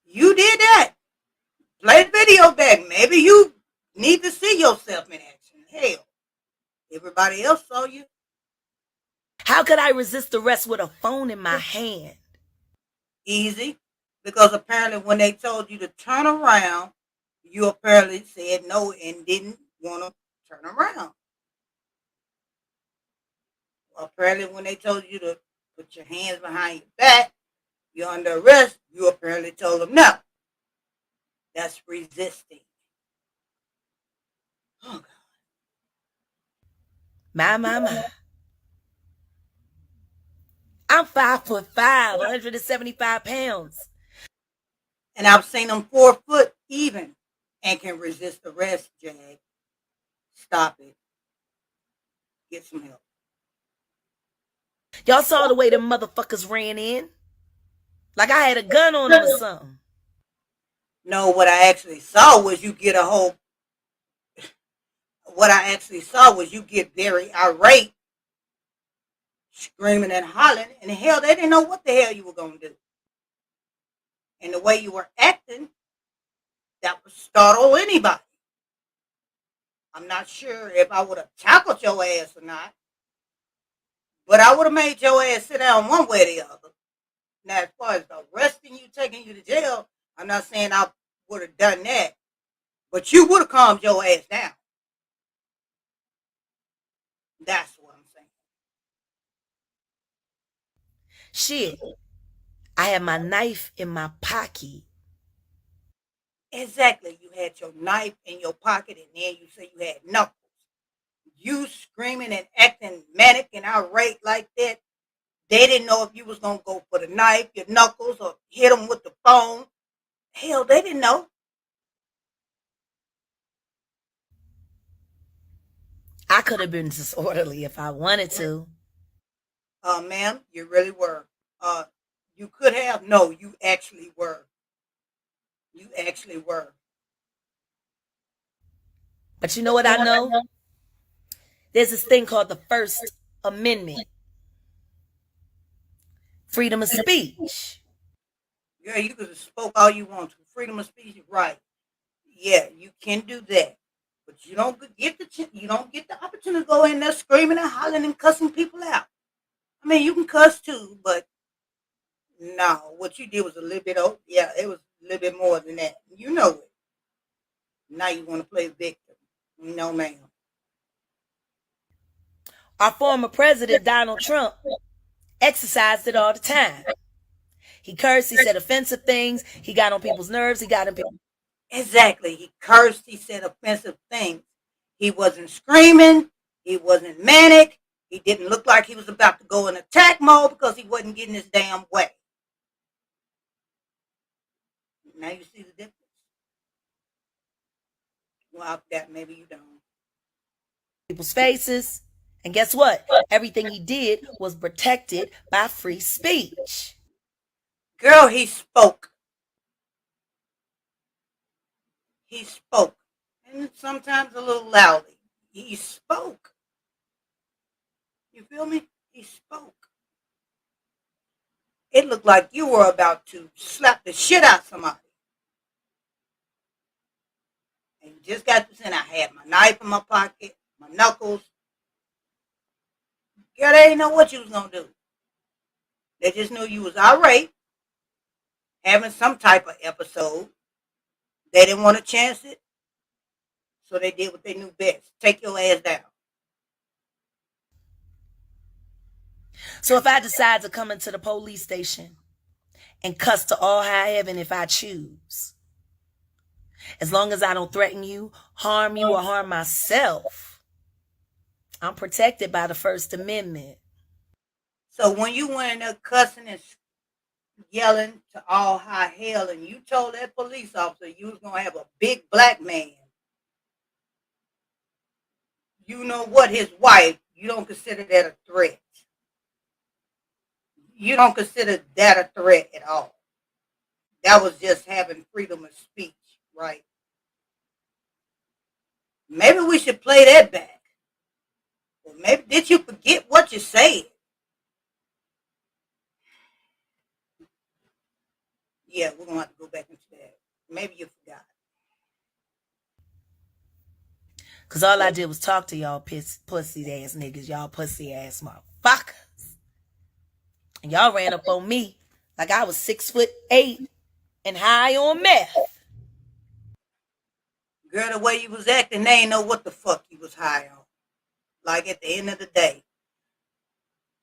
You did that. Play the video back. Maybe you need to see yourself in action. Hell, everybody else saw you. How could I resist arrest with a phone in my hand? Easy. Because apparently when they told you to turn around, you apparently said no and didn't want to turn around. Apparently when they told you to put your hands behind your back, you're under arrest, you apparently told them no. That's resisting. Oh, God. My. I'm 5'5", 175 pounds. And I've seen them 4 foot even and can resist arrest, Jag. Stop it. Get some help. Y'all saw the way the motherfuckers ran in? Like I had a gun on them or something. No, what I actually saw was you get a whole. What I actually saw was you get very irate, screaming and hollering, and hell, they didn't know what the hell you were going to do. And the way you were acting, that would startle anybody. I'm not sure if I would have tackled your ass or not, but I would have made your ass sit down one way or the other. Now, as far as arresting you, taking you to jail, I'm not saying I would have done that, but you would have calmed your ass down. That's what I'm saying. Shit. I had my knife in my pocket. Exactly. You had your knife in your pocket, and then you say you had knuckles. You screaming and acting manic and irate like that. They didn't know if you was going to go for the knife, your knuckles, or hit them with the phone. Hell, they didn't know. I could have been disorderly if I wanted to. Ma'am, you really were. You could have. No, you actually were. You actually were. But you know what I know? There's this thing called the First Amendment. Freedom of speech. Yeah, you could have spoke all you want to. Freedom of speech, right? Yeah, you can do that, but you don't get the opportunity to go in there screaming and hollering and cussing people out. I mean, you can cuss too, but no, what you did was a little bit. Yeah, it was a little bit more than that. You know it. Now you want to play victim? No, ma'am. Our former president, Donald Trump, exercised it all the time. He cursed, he said offensive things, he got on people's nerves, he got in people. Exactly. He cursed. He said offensive things. He wasn't screaming. He wasn't manic. He didn't look like he was about to go in attack mode because he wasn't getting his damn way. Now you see the difference. Well, I forgot. Maybe you don't. People's faces. And guess what? Everything he did was protected by free speech. Girl, he spoke. He spoke. And sometimes a little loudly. He spoke. You feel me? He spoke. It looked like you were about to slap the shit out of somebody. And you just got this in. I had my knife in my pocket, my knuckles. Girl, they didn't know what you was going to do. They just knew you was irate, having some type of episode. They didn't want to chance it, so they did what they knew best. Take your ass down. So if I decide to come into the police station and cuss to all high heaven if I choose, as long as I don't threaten you, or harm myself, I'm protected by the First Amendment. So when you went in there cussing and yelling to all high hell and you told that police officer you was going to have a big black man, you know what, his wife, you don't consider that a threat. You don't consider that a threat at all. That was just having freedom of speech, right? Maybe we should play that back. Or maybe did you forget what you said? Yeah, we're gonna have to go back into that. Maybe you forgot. Cause all I did was talk to y'all pussy ass niggas, y'all pussy ass motherfuckers. And y'all ran up on me like I was 6'8" and high on meth. Girl, the way you was acting, they ain't know what the fuck you was high on. Like at the end of the day.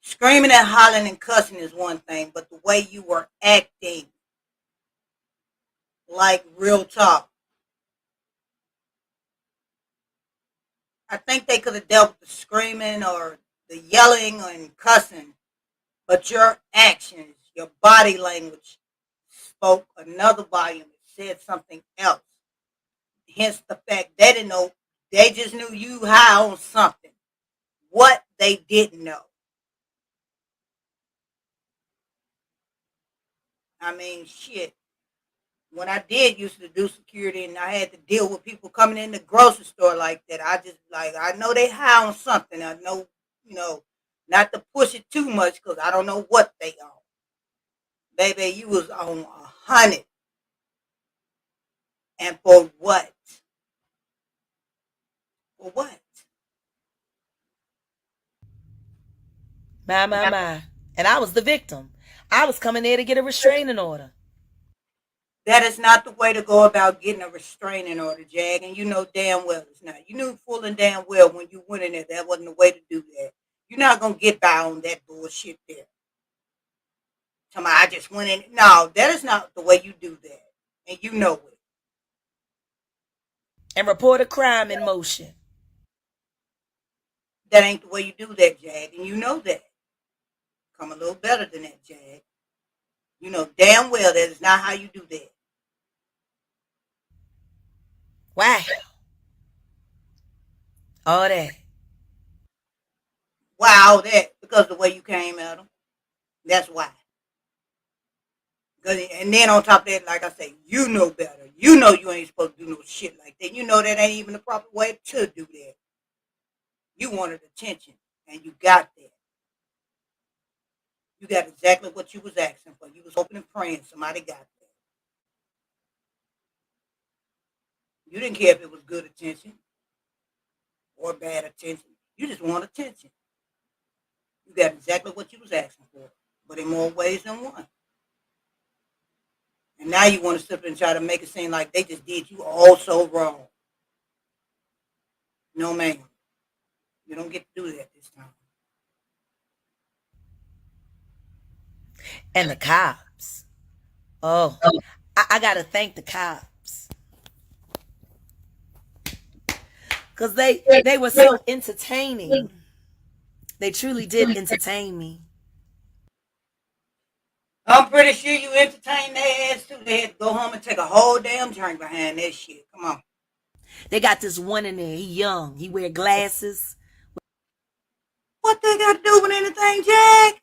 Screaming and hollering and cussing is one thing, but the way you were acting, like real talk. I think they could have dealt with the screaming or the yelling and cussing, but your actions, your body language spoke another volume. It said something else. Hence the fact they didn't know. They just knew you high on something. What they didn't know. I mean, shit. When I did used to do security and I had to deal with people coming in the grocery store like that, I just like I know they high on something. I know, not to push it too much because I don't know what they on. Baby, you was on 100, and for what? For what? My. And I was the victim. I was coming there to get a restraining order. That is not the way to go about getting a restraining order, Jag, and you know damn well it's not. You knew full and damn well when you went in there that wasn't the way to do that. You're not gonna get by on that bullshit there. Somebody, I just went in. No, that is not the way you do that, and you know it. And report a crime in motion. That ain't the way you do that, Jag, and you know that. Come a little better than that, Jag. You know damn well that is not how you do that. Wow. All that. Wow, that because the way you came at them. That's why. And then on top of that, like I say, you know better. You know you ain't supposed to do no shit like that. You know that ain't even the proper way to do that. You wanted attention, and you got that. You got exactly what you was asking for. You was hoping and praying somebody got that. You didn't care if it was good attention or bad attention. You just want attention. You got exactly what you was asking for, but in more ways than one. And now you want to sit and try to make it seem like they just did you all so wrong. No, ma'am. You don't get to do that this time. And the cops. Oh, I gotta thank the cops. Cause they were so entertaining. They truly did entertain me. I'm pretty sure you entertained their ass too. They had to go home and take a whole damn drink behind that shit. Come on. They got this one in there. He young. He wear glasses. What they got to do with anything, Jack?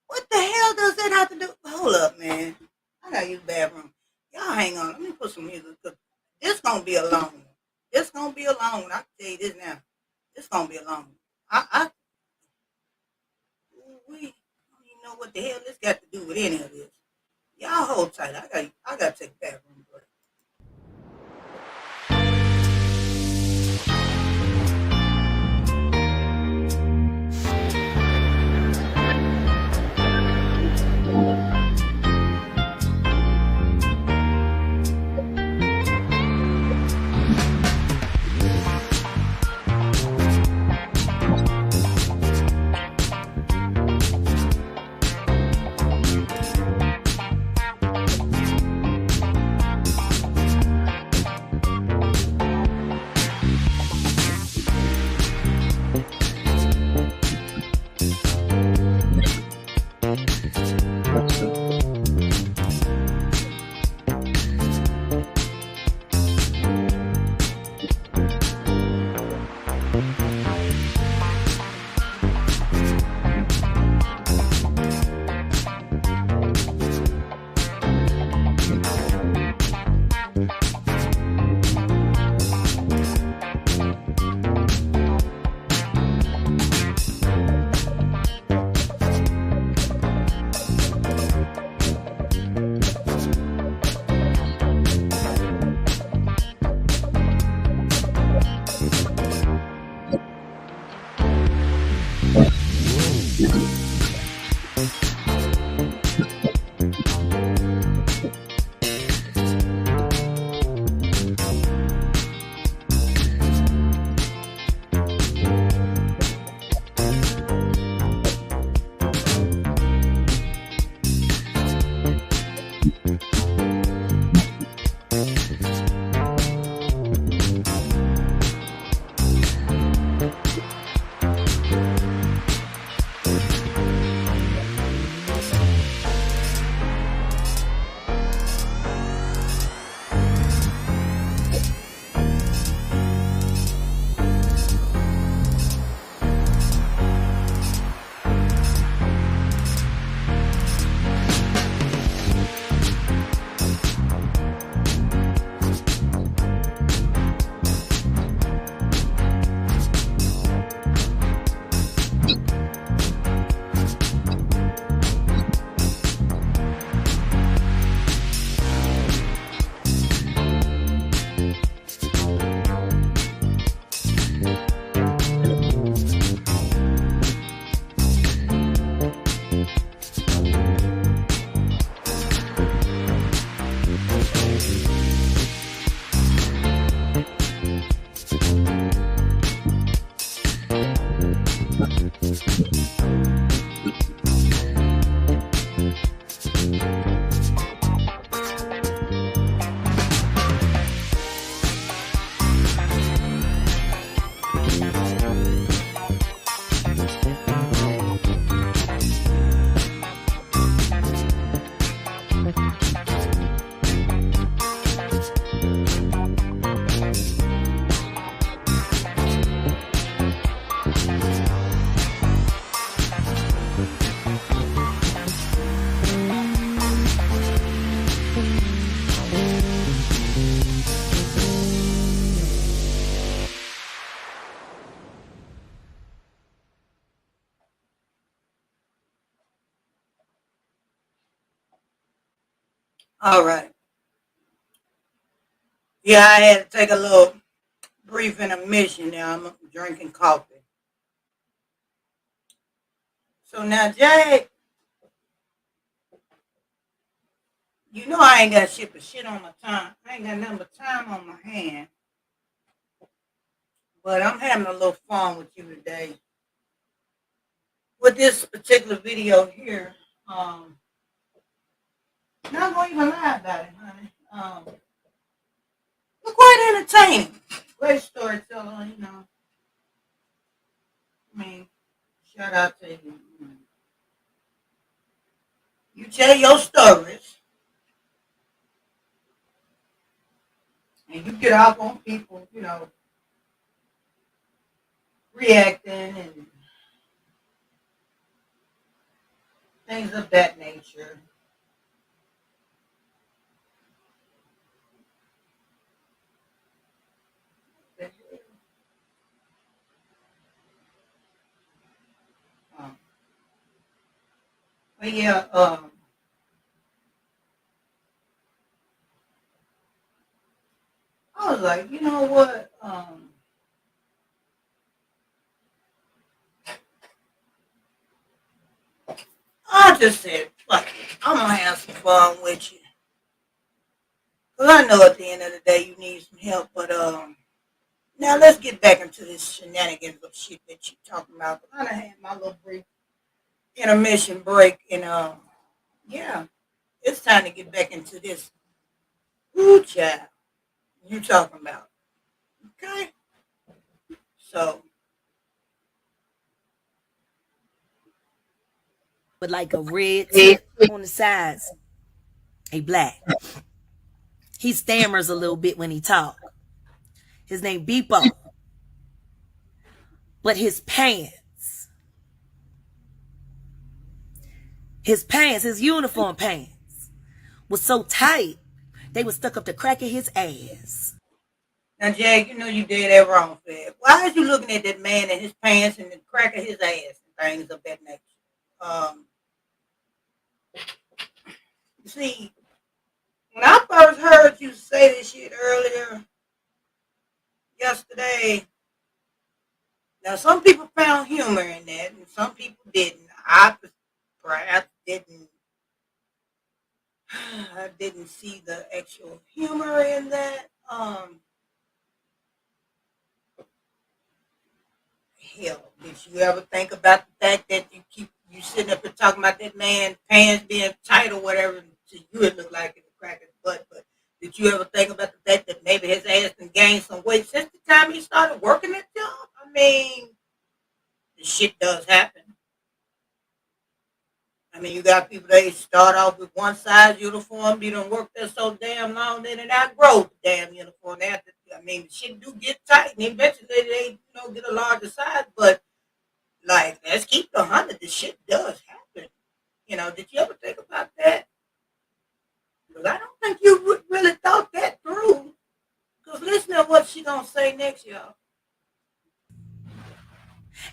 What the hell does that have to do? Hold up, man. I gotta use the bathroom. Y'all hang on. Let me put some music. This gonna be a long one. This gonna be a long one. I can tell you this now. This gonna be a long one. We don't even know what the hell this got to do with any of this. Y'all hold tight. I gotta take a bathroom break. All right. Yeah, I had to take a little brief intermission now. I'm drinking coffee. So now, Jay, you know I ain't got shit but shit on my time. I ain't got nothing but time on my hand. But I'm having a little fun with you today. With this particular video here, not gonna even lie about it, honey. It's quite entertaining. Great storyteller, you know. I mean, shout out to you. You tell your stories and you get off on people, you know, reacting and things of that nature. Um, but yeah, I was like, you know what? I just said, fuck it. I'm gonna have some fun with you. Cause I know at the end of the day you need some help, but now let's get back into this shenanigans of shit that you talking about. I done had my little brief intermission break, and yeah, it's time to get back into this. Ooh, child, you talking about? Okay, so With like a red tip on the sides. He black. He stammers a little bit when he talk. His name Beepo. But his uniform pants was so tight, they was stuck up the crack of his ass. now, Jag, you know you did that wrong, Fed. Why is you looking at that man and his pants and the crack of his ass and things of that nature? Um, you see, when I first heard you say this shit earlier yesterday, now some people found humor in that and some people didn't. I perhaps didn't. I didn't see the actual humor in that. Hell, did you ever think about the fact that you sitting up and talking about that man pants being tight or whatever? To you, it looked like it was cracking his butt. But did you ever think about the fact that maybe his ass can gain some weight since the time he started working that job? I mean, the shit does happen. I mean, you got people they start off with one size uniform. You don't work there so damn long, then it outgrow the damn uniform. After, I mean, the shit do get tight, and eventually they get a larger size. But like, let's keep the 100. The shit does happen. Did you ever think about that? Because I don't think you really thought that through. Because listen to what she gonna say next, y'all.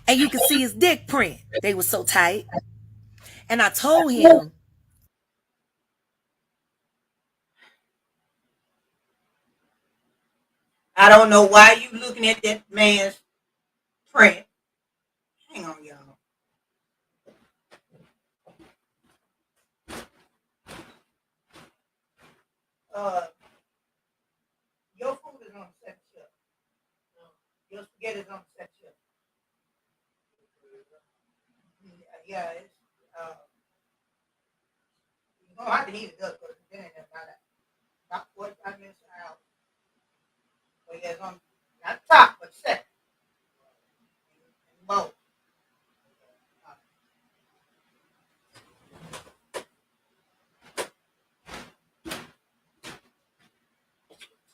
And you could see his dick print. They were so tight. And I told him, I don't know why you looking at that man's print. Hang on, y'all. Uh, your food is on the second shelf. Your spaghetti is on the second shelf. Yeah, it's you don't have to heat it up because it's been in there about 45 minutes an hour. So yeah, it's on not top but second. Both.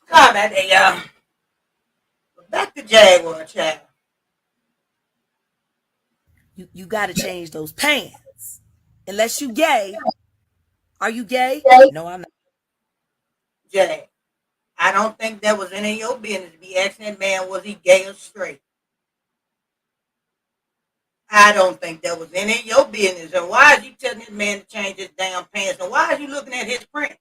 Sorry about that, y'all. But back to Jaguar, child. you got to change those pants. Unless you gay. Are you gay? No, I'm not. Jag. I don't think that was any of your business to be asking that man was he gay or straight. I don't think that was any of your business. And why is you telling this man to change his damn pants? And why are you looking at his print?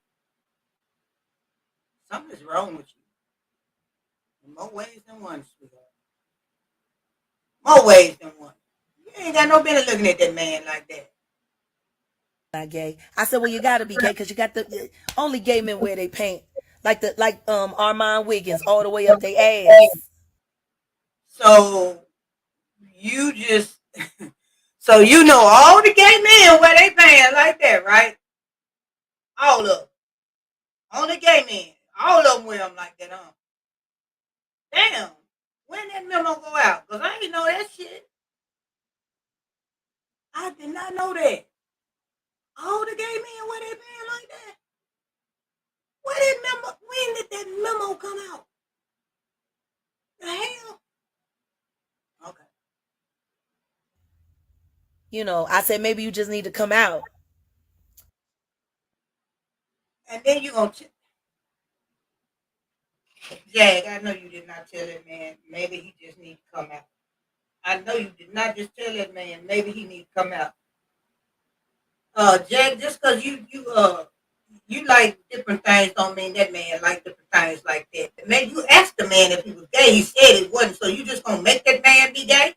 Something's wrong with you. In more ways than one, sweetheart. More ways than one. You You ain't got no business looking at that man like that. Not gay. I said, well, you gotta be gay because you got the only gay men wear they paint like Armand Wiggins all the way up their ass. So you just so you know all the gay men wear they pants like that, right? All of them. Only gay men. All of them wear them like that, huh? Damn. When that memo go out? Because I didn't know that shit. I did not know that. All the gay men wear their pants like that. When did that memo come out? The hell? Okay. You know, I said maybe you just need to come out. And then you gonna Jag, I know you did not tell that man. Maybe he just need to come out. I know you did not just tell that man. Maybe he need to come out. Jag, just because you like different things don't mean that man like different things like that. Man, you asked the man if he was gay. He said it wasn't. So you just gonna make that man be gay?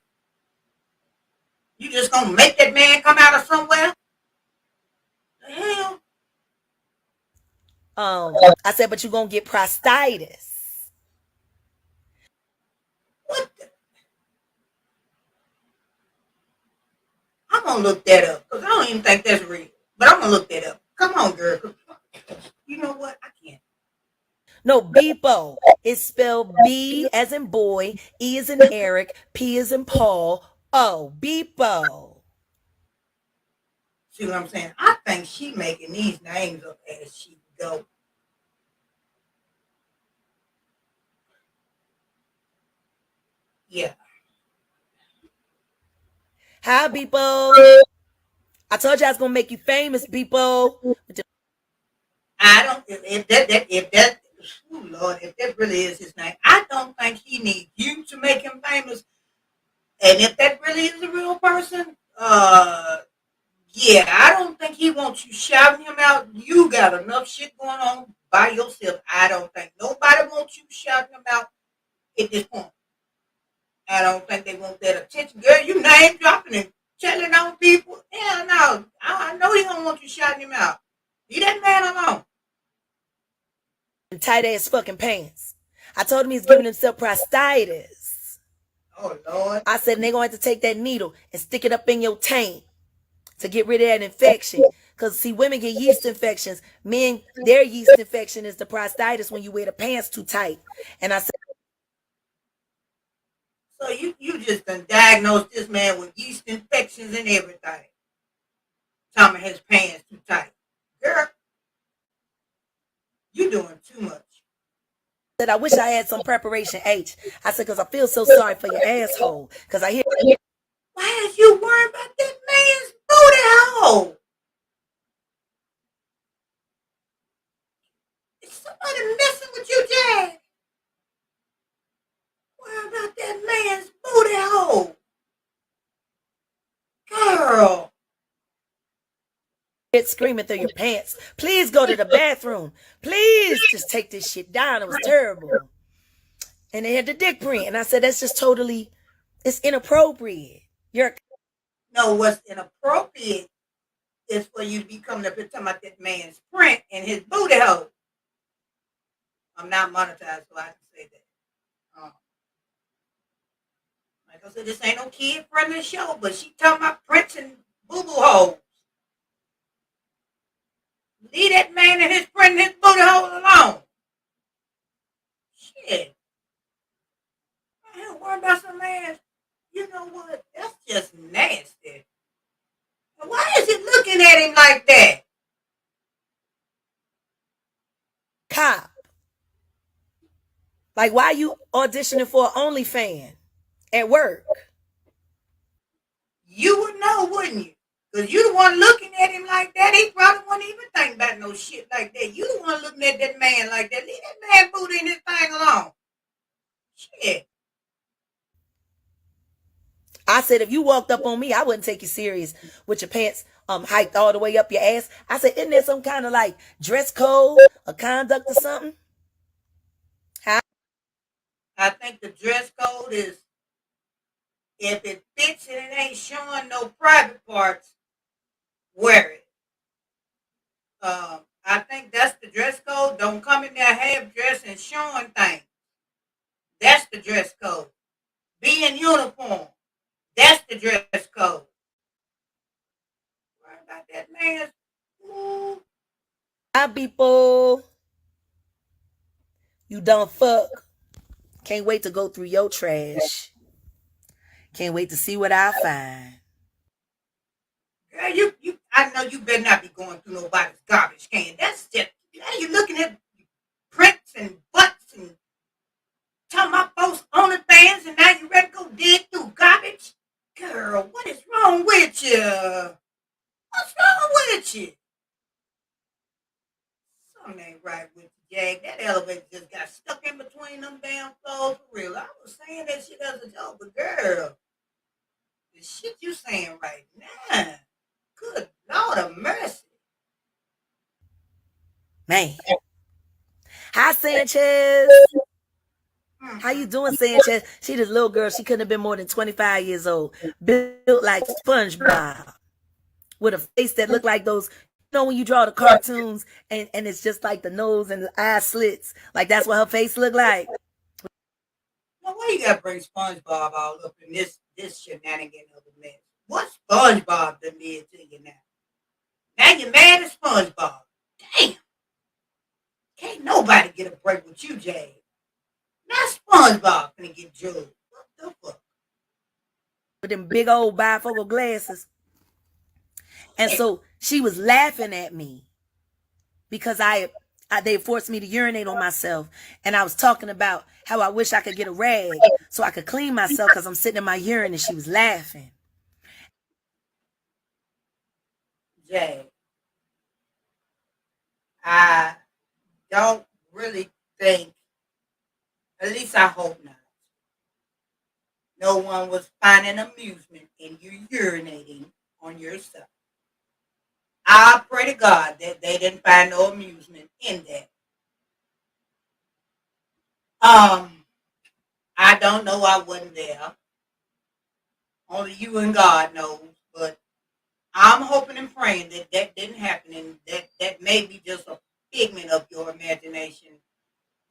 You just gonna make that man come out of somewhere? The hell? I said, but you gonna get prostatitis. What? I'm gonna look that up because I don't even think that's real. But I'm gonna look that up. Come on, girl. You know what? I can't. No, BIPO. It's spelled B as in boy, E as in Eric, P as in Paul. Oh, BIPO. See what I'm saying? I think she making these names up as she go. Yeah. Hi, BIPO. I told you I was gonna make you famous, BIPO. I don't if that oh Lord, if that really is his name, I don't think he needs you to make him famous. And if that really is a real person, yeah, I don't think he wants you shouting him out. You got enough shit going on by yourself. I don't think nobody wants you shouting him out at this point. I don't think they want that attention. Girl, you name dropping and telling on people. Hell no. I know he don't want you shouting him out. Leave that man alone. Tight ass fucking pants. I told him he's giving himself prostatitis. Oh Lord. I said they're gonna have to take that needle and stick it up in your taint to get rid of that infection. Because see, women get yeast infections. Men, their yeast infection is the prostatitis when you wear the pants too tight. And I said, So you just done diagnosed this man with yeast infections and everything. Talking his pants too tight. Girl, you doing too much. that I wish I had some preparation H. I said, because I feel so sorry for your asshole. Because I hear. Why is you worried about that man's booty hole? Is somebody messing with you, Jag? Worry about that man's booty hole. Girl. Screaming through your pants. Please go to the bathroom. Please just take this shit down. It was terrible. And they had the dick print. And I said, that's just totally, it's inappropriate. No, what's inappropriate is for you to be coming up and talking about that man's print and his booty hole. I'm not monetized, so I can say that. Like I said, this ain't no kid-friendly show, but she talking about prints and boo-boo holes. Leave that man and his friend and his booty hole alone. Shit. I ain't worried about some man. You know what? That's just nasty. And why is he looking at him like that? Cop. Like, why you auditioning for an OnlyFans at work? You would know, wouldn't you? Because you the one looking at him like that. He probably wouldn't even think about no shit like that. You the one looking at that man like that. Leave that man booty in his thing alone. Shit. I said, if you walked up on me, I wouldn't take you serious with your pants hiked all the way up your ass. I said, isn't there some kind of like dress code or conduct or something? I think the dress code is If it fits and it ain't showing no private parts, wear it. I think that's the dress code. Don't come in there half dressed and showing things. That's the dress code. Be in uniform. That's the dress code. Worry about that man's. Ooh. Hi, people. You don't fuck. Can't wait to go through your trash. Can't wait to see what I find. Girl, I know you better not be going through nobody's garbage can. That's just, now you looking at prints and butts and talking about folks OnlyFans and now you ready to go dig through garbage? Girl, what is wrong with you? What's wrong with you? Something ain't right with you, Jag. That elevator just got stuck in between them damn floors for real. I was saying that shit as a joke, but girl, the shit you saying right now, good Lord of mercy. Man. Hi, Sanchez. How you doing, Sanchez? She this little girl. She couldn't have been more than 25 years old. Built like SpongeBob. With a face that looked like those, you know, when you draw the cartoons and it's just like the nose and the eye slits. Like that's what her face looked like. Now, why you gotta bring SpongeBob all up in this shenanigan of a mess? What SpongeBob done did to you now? Now you're mad at SpongeBob. Damn. Can't nobody get a break with you, Jay. Not SpongeBob gonna get judged. What the fuck? With them big old bifocal glasses. And so she was laughing at me because they forced me to urinate on myself. And I was talking about how I wish I could get a rag so I could clean myself because I'm sitting in my urine, and she was laughing. Jay, I don't really think, at least I hope not, no one was finding amusement in you urinating on yourself. I pray to God that they didn't find no amusement in that. I don't know. I wasn't there. Only you and God knows. But I'm hoping and praying that that didn't happen, and that may be just a figment of your imagination.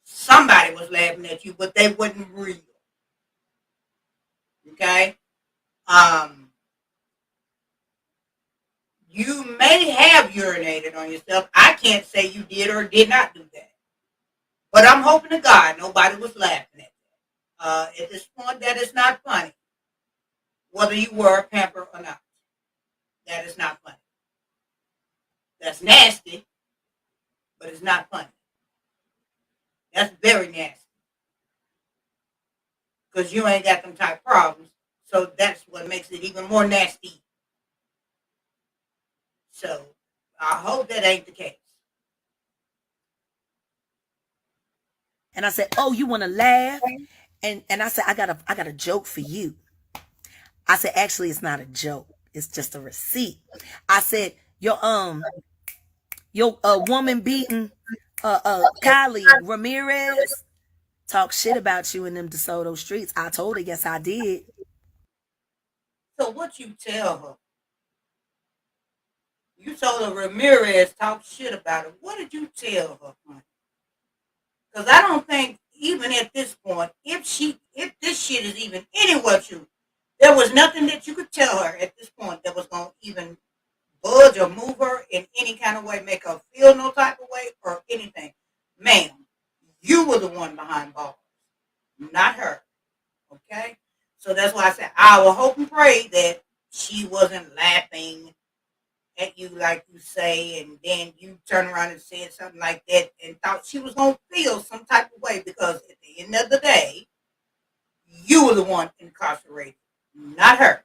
Somebody was laughing at you, but they wasn't real. Okay. You may have urinated on yourself. I can't say you did or did not do that. But I'm hoping to God nobody was laughing at that. At this point, that is not funny. Whether you were a pamper or not. That is not funny. That's nasty, but it's not funny. That's very nasty. Because you ain't got them type of problems. So that's what makes it even more nasty. So I hope that ain't the case. And I said, "Oh, you want to laugh?" And I said, "I got a joke for you." I said, "Actually, it's not a joke. It's just a receipt." I said, "Your woman beating colleague Ramirez talk shit about you in them DeSoto streets." I told her, "Yes, I did." So what you tell her? You told her Ramirez talked shit about her. What did you tell her? Because I don't think even at this point, if this shit is even anywhere true, there was nothing that you could tell her at this point that was gonna even budge or move her in any kind of way, make her feel no type of way or anything. Ma'am, you were the one behind bars, not her. Okay? So that's why I said I will hope and pray that she wasn't laughing at you like you say, and then you turn around and said something like that and thought she was gonna feel some type of way, because at the end of the day, you were the one incarcerated, not her.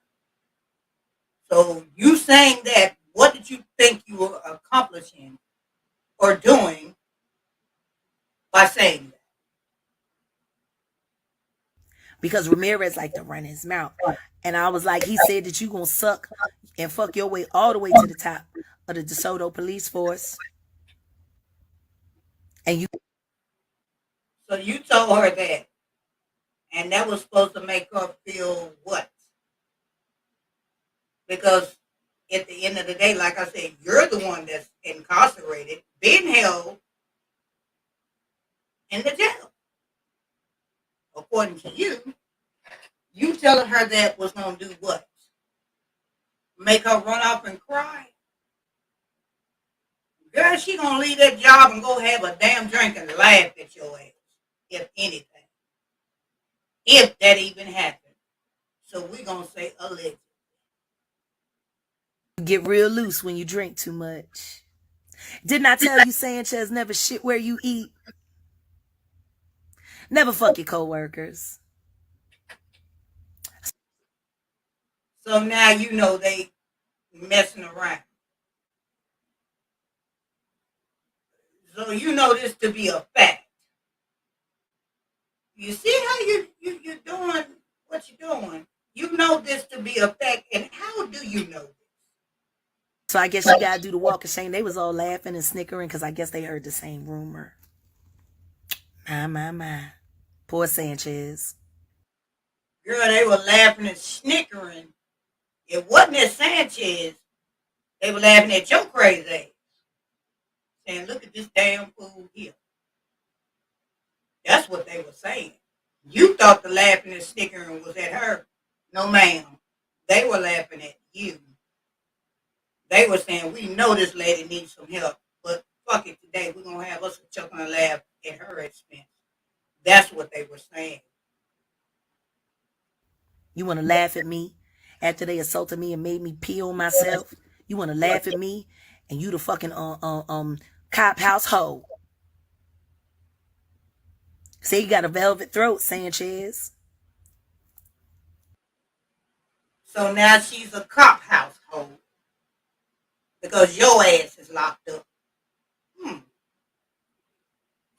So you saying that, what did you think you were accomplishing or doing by saying that? Because Ramirez liked to run his mouth. And I was like, he said that you gonna suck and fuck your way all the way to the top of the DeSoto police force. And you So you told her that, and that was supposed to make her feel what? Because at the end of the day, like I said, you're the one that's incarcerated, being held in the jail. According to you, you telling her that was going to do what? Make her run off and cry? Girl, she going to leave that job and go have a damn drink and laugh at your ass, if anything. If that even happened. So we're going to say allegedly. You get real loose when you drink too much. Didn't I tell you Sanchez never shit where you eat? Never fuck your coworkers. So now you know they messing around. So you know this to be a fact. You see how you're doing what you're doing. You know this to be a fact, and how do you know this? So I guess you gotta do the walk of shame. They was all laughing and snickering because I guess they heard the same rumor. My. Poor Sanchez. Girl, they were laughing and snickering. It wasn't at Sanchez. They were laughing at your crazy ass. Saying, look at this damn fool here. That's what they were saying. You thought the laughing and snickering was at her. No, ma'am. They were laughing at you. They were saying, we know this lady needs some help, but fuck it today. We're going to have us a chuckle and laugh at her expense. That's what they were saying. You want to laugh at me after they assaulted me and made me pee on myself? You want to laugh at me and you the fucking cop house hoe. Say you got a velvet throat, Sanchez. So now she's a cop household because your ass is locked up.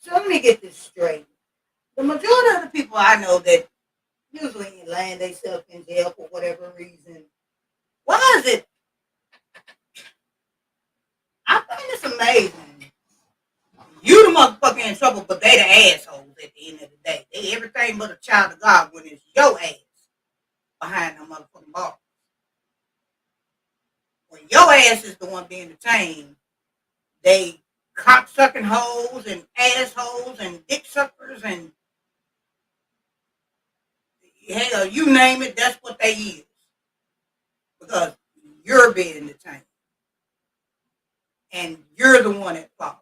So let me get this straight. The majority of the people I know that usually land themselves in jail for whatever reason, why is it? I find this amazing. You the motherfucker in trouble, but they the assholes at the end of the day. They everything but a child of God when it's your ass behind the motherfucking bars. When your ass is the one being detained, they cocksucking hoes and assholes and dick suckers and hell, you name it, that's what they is. Because you're being detained. And you're the one at fault.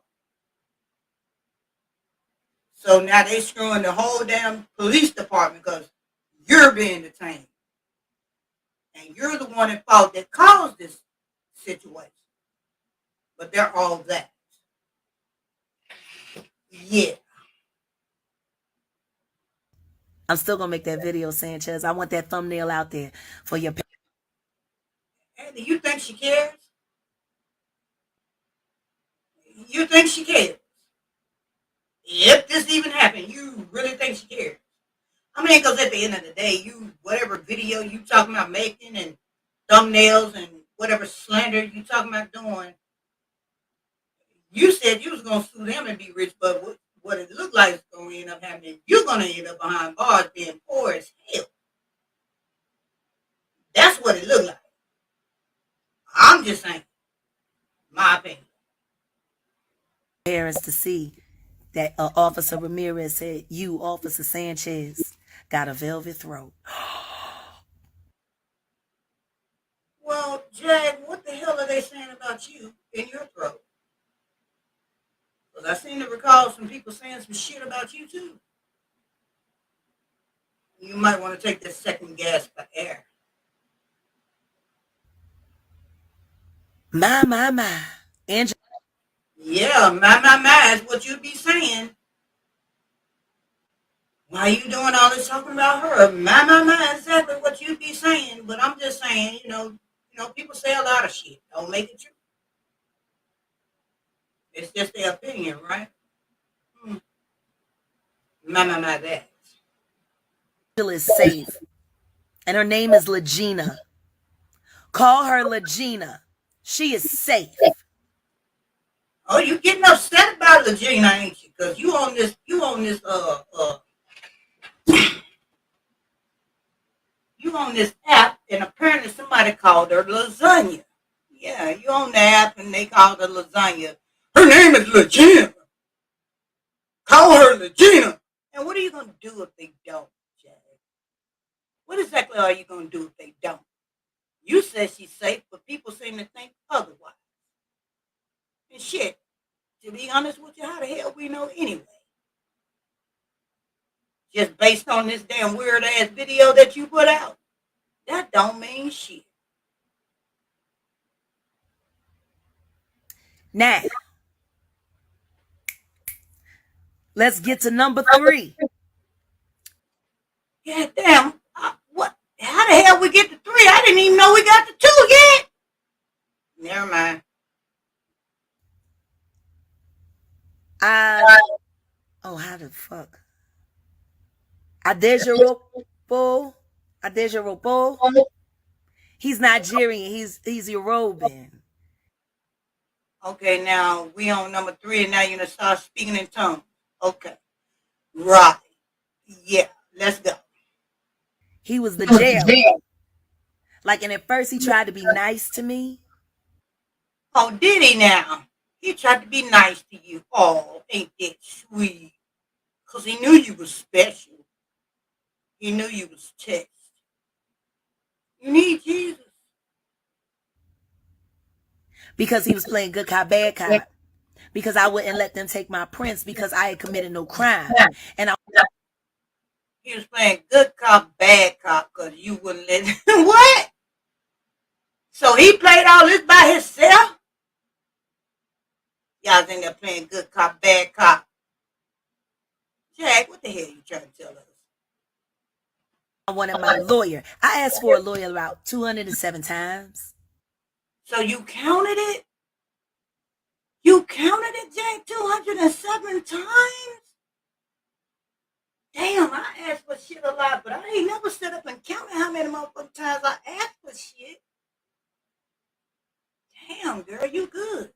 So now they screwing the whole damn police department because you're being detained. And you're the one at fault that caused this situation. But they're all that. Yeah. I'm still going to make that video, Sanchez. I want that thumbnail out there for your... Hey, do you think she cares? You think she cares? If this even happened, you really think she cares? I mean, because at the end of the day, you, whatever video you talking about making and thumbnails and whatever slander you talking about doing, you said you was going to sue them and be rich, but what it looked like is going to end up happening, you're going to end up behind bars being poor as hell. That's what it looked like. I'm just saying, my opinion. Parents to see that Officer Ramirez said, you, Officer Sanchez, got a velvet throat. Well, Jag, what the hell are they saying about you in your throat? Because I seem to recall some people saying some shit about you, too. You might want to take this second gasp for air. My. Angela. Yeah, my is what you be saying. Why are you doing all this talking about her? My, exactly what you be saying. But I'm just saying, you know, people say a lot of shit. Don't make it true. It's just their opinion, right? My, that. Angela is safe. And her name is Legina. Call her Legina. She is safe. Oh, you getting upset about Legina, ain't you? Because you on this You on this app, and apparently somebody called her lasagna. Yeah, you on the app, and they called her lasagna. Her name is Legina. Call her Legina. And what are you gonna do if they don't, Jay? What exactly are you gonna do if they don't? You said she's safe, but people seem to think otherwise. And shit, to be honest with you, how the hell we know anyway? Just based on this damn weird ass video that you put out? That don't mean shit. Now, let's get to number 3. Yeah, damn. What? How the hell we get to 3? I didn't even know we got to 2 yet. Never mind. How the fuck? Adejeropo. He's Nigerian. He's Yoruban. Okay, now we on number 3, and now you're gonna start speaking in tongues. Okay. Right. Yeah, let's go. He was the jailer. Like, and at first he tried to be nice to me. Oh, did he now? He tried to be nice to you. Oh, ain't that sweet? Because he knew you was special. He knew you was text. You need Jesus. Because he was playing good cop, bad cop. Because I wouldn't let them take my prince because I had committed no crime. And he was playing good cop, bad cop because you wouldn't let him. What? So he played all this by himself? Y'all in there playing good cop, bad cop. Jack, what the hell you trying to tell us? I wanted my lawyer. I asked for a lawyer about 207 times. So you counted it? You counted it, Jack, 207 times? Damn, I asked for shit a lot, but I ain't never set up and counted how many motherfucking times I asked for shit. Damn, girl, you good.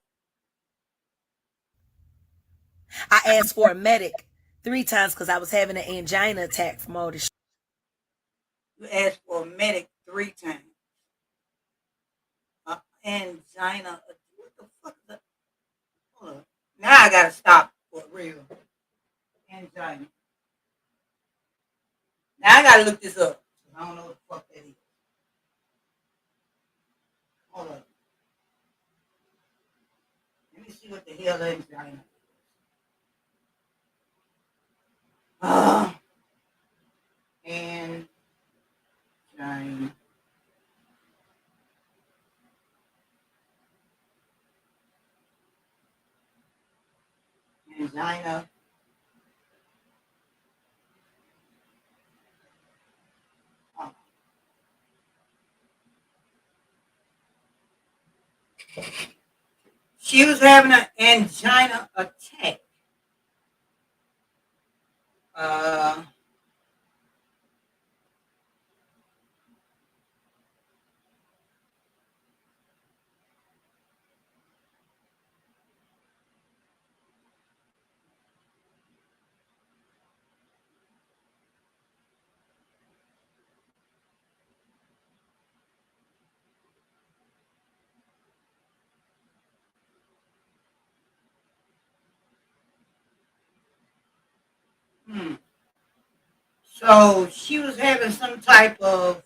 I asked for a medic 3 times because I was having an angina attack from all this shit. You asked for a medic 3 times. Angina. What the fuck is that? Hold on. Now I gotta stop for real. Angina. Now I gotta look this up. I don't know what the fuck that is. Hold on. Let me see what the hell angina is. Angina. Angina. She was having an angina attack. So she was having some type of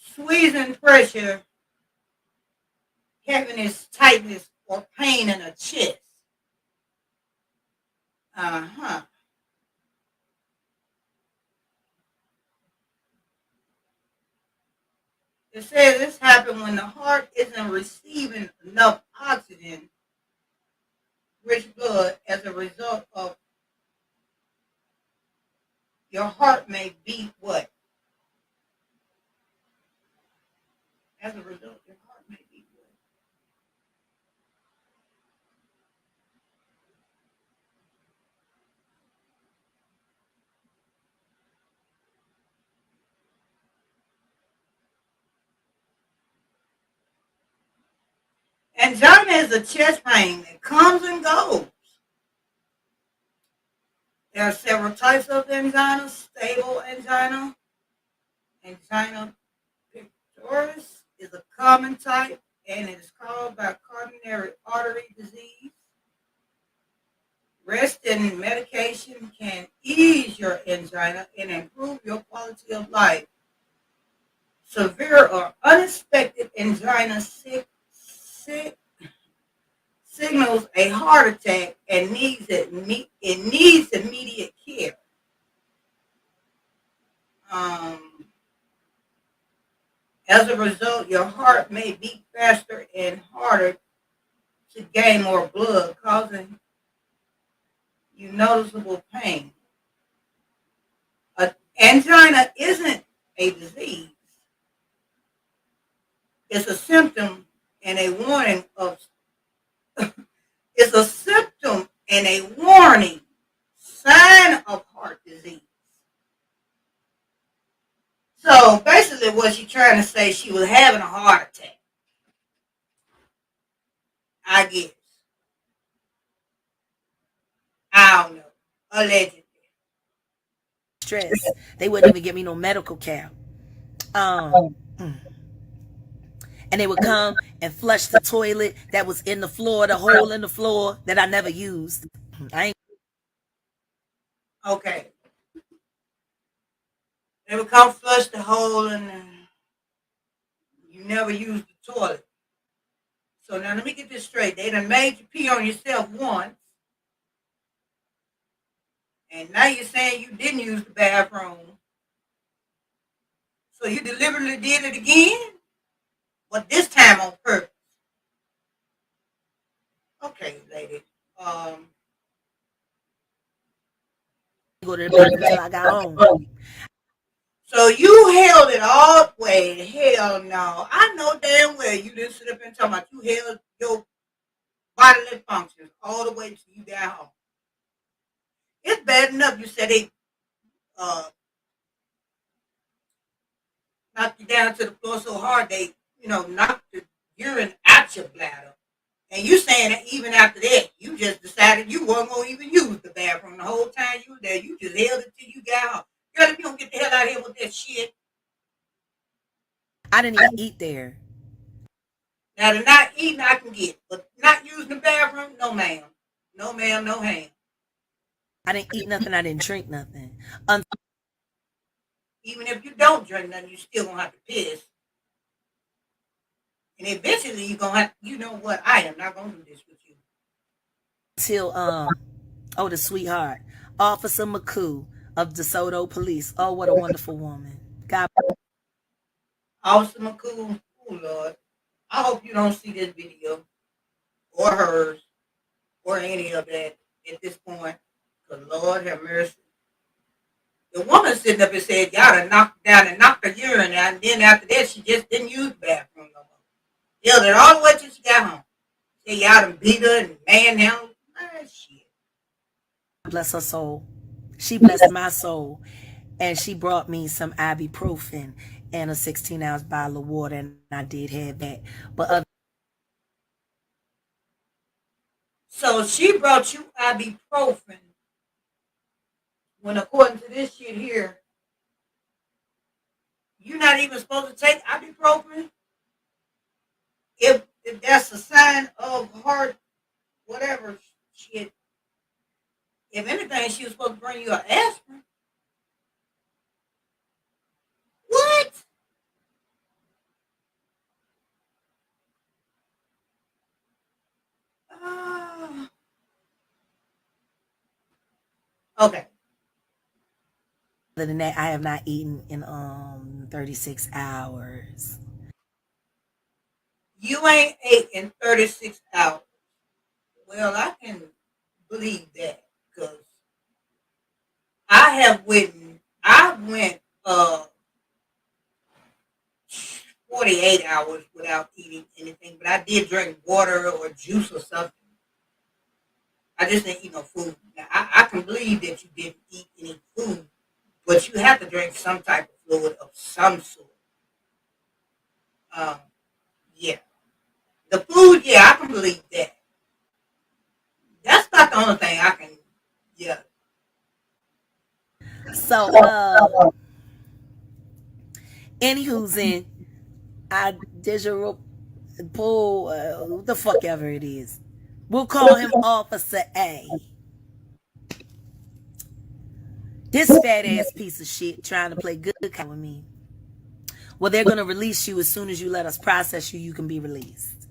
squeezing pressure, having this tightness or pain in her chest. Uh-huh. It says this happened when the heart isn't receiving enough oxygen, rich blood, as a result of your heart may beat what? As a result, your heart may beat what? Angina is a chest pain that comes and goes. There are several types of angina: stable angina. Angina pectoris is a common type and it is caused by coronary artery disease. Rest and medication can ease your angina and improve your quality of life. Severe or unexpected angina signals a heart attack and it needs immediate care. Um, as a result, your heart may beat faster and harder to gain more blood, causing you noticeable pain. Angina isn't a disease; it's a symptom and a warning of. It's a symptom and a warning sign of heart disease. So basically, what she's trying to say, she was having a heart attack. I guess. I don't know. Allegedly. Stress. They wouldn't even give me no medical care. Mm. And they would come and flush the toilet that was in the floor, the hole in the floor that I never used. I ain't Okay. They would come flush the hole and you never used the toilet. So now let me get this straight. They done made you pee on yourself once. And now you're saying you didn't use the bathroom. So you deliberately did it again? But this time on purpose. Okay, lady. go to the bathroom until I got home. So you held it all the way. Hell no. I know damn well you didn't sit up and talk about you held your bodily functions all the way till you got home. It's bad enough you said they uh, knocked you down to the floor so hard they, knocked the urine out your bladder. And you saying that even after that, you just decided you weren't going to even use the bathroom the whole time you were there. You just held it till you got home. Girl, if you don't get the hell out of here with that shit. I didn't even eat there. Now, the not eating I can get, but not using the bathroom, no ma'am. No ma'am, no hand. I didn't eat nothing. I didn't drink nothing. Even if you don't drink nothing, you still going to have to piss. And eventually you're going to have, you know what, I am not going to do this with you. Until, the sweetheart, Officer McCoo of DeSoto Police. Oh, what a wonderful woman. God. Officer McCool, oh Lord, I hope you don't see this video or hers or any of that at this point. Because Lord have mercy. The woman sitting up and said, y'all done knocked down and knocked her urine out. And then after that, she just didn't use the bathroom no more. Held it all the way till she got home. Say y'all done beat her and manhandled. Ah, shit. Bless her soul. She blessed my soul. And she brought me some ibuprofen and a 16-ounce bottle of water. And I did have that. But So she brought you ibuprofen when according to this shit here, you're not even supposed to take ibuprofen if that's a sign of heart, whatever shit. If anything, she was supposed to bring you an aspirin. What? Okay. other than that, I have not eaten in 36 hours. You ain't ate in 36 hours. Well, I can believe that because I went 48 hours without eating anything, but I did drink water or juice or something. I just didn't eat no food. Now, I can believe that you didn't eat any food, but you have to drink some type of fluid of some sort. Um, yeah. The food, yeah, I can believe that. That's not the only thing I can, yeah. So, anywho's in, I digital pull, what the fuck ever it is. We'll call him Officer A. This fat ass piece of shit trying to play good cop with me. Well, they're gonna release you as soon as you let us process you. You can be released.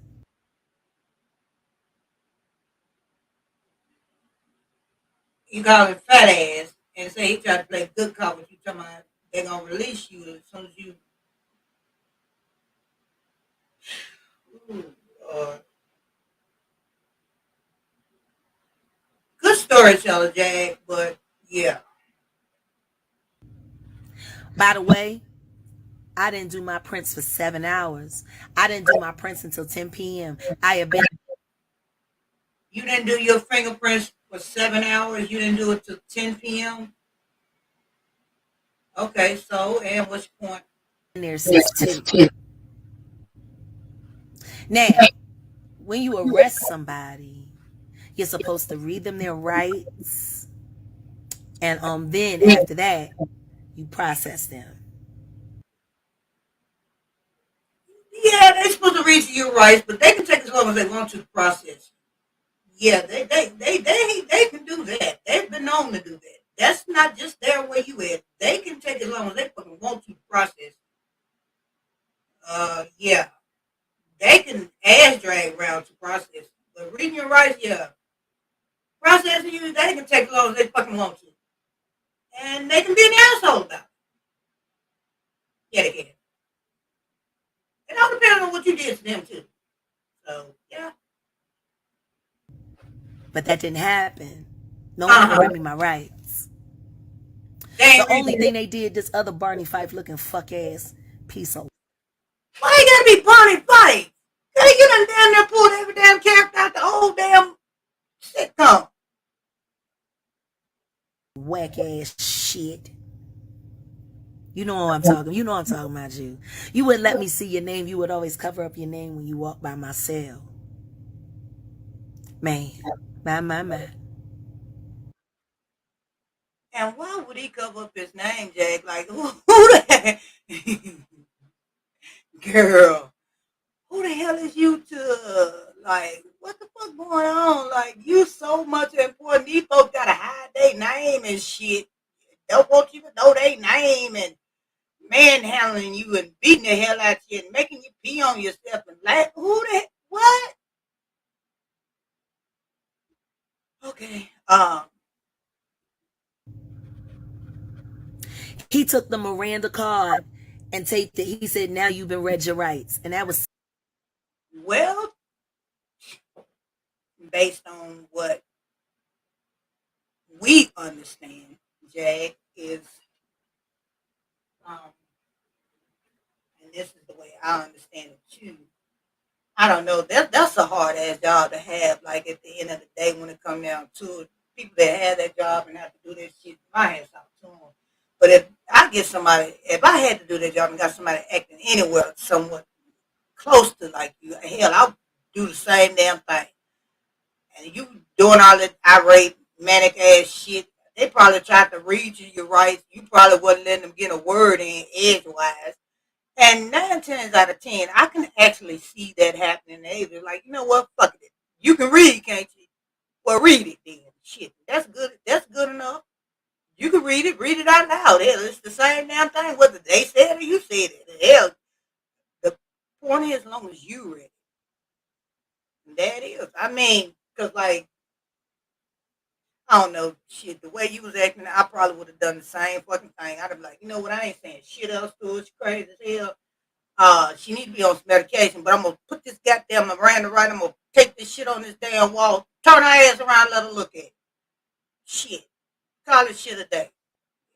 You call him fat ass and say he tried to play good cop with you. Talking about they're gonna release you as soon as you. Ooh, good storyteller, Jag, but yeah. By the way, I didn't do my prints for 7 hours. I didn't do my prints until 10 p.m. I have been. You didn't do your fingerprints for 7 hours. You didn't do it till 10 p.m. Okay, so and what's your point? There since 2. Now, when you arrest somebody, you're supposed to read them their rights, and then after that, you process them. Yeah, they're supposed to read your rights, but they can take as long as they want to process. Yeah, they can do that. They've been known to do that. That's not just there where you at. They can take as long as they fucking want to process. Yeah, they can ass drag around to process, but reading your rights, yeah, processing you, they can take as long as they fucking want to, and they can be an asshole about it. Yeah, they can. It all depends on what you did to them too. So yeah. But that didn't happen. No one ever read me my rights. The only thing they did, this other Barney Fife looking fuck ass piece of. Why you gotta be Barney Fife? Gotta get them down there, pulled every damn character out the whole damn sitcom. Whack ass shit. You know what I'm talking. You know what I'm talking about, you. You wouldn't let me see your name. You would always cover up your name when you walk by my cell. Man, my. And why would he cover up his name, Jack? Like, who the heck? Girl, who the hell is you to, like, what the fuck going on? Like, you so much important. These folks gotta hide their name and shit. Don't want you to know their name and manhandling you and beating the hell out of you and making you pee on yourself and like, who the what? Okay. He took the Miranda card and taped it. He said, now you've been read your rights. And that was. Well, based on what we understand, Jag, is, and this is the way I understand it too. I don't know. That's a hard ass job to have. Like at the end of the day, when it comes down to it, people that have that job and have to do this shit, my ass out to them. But if I had to do that job and got somebody acting anywhere somewhat close to like you, hell, I'll do the same damn thing. And you doing all that irate, manic ass shit, they probably tried to read you your rights. You probably wasn't letting them get a word in edgewise. And 9 times out of 10, I can actually see that happening. They be like, you know what, fuck it. You can read, can't you? Well, read it then. Shit, that's good. That's good enough. You can read it out loud. Hell, it's the same damn thing whether they said it or you said it. Hell, the point is, as long as you read it, and that is. I mean, because like, I don't know, shit, the way you was acting, I probably would have done the same fucking thing. I'd have been like, you know what, I ain't saying shit else to her. She crazy as hell. She need to be on some medication, but I'm gonna put this goddamn Miranda right. I'm gonna take this shit on this damn wall, turn her ass around, let her look at it. Shit, call it shit a day.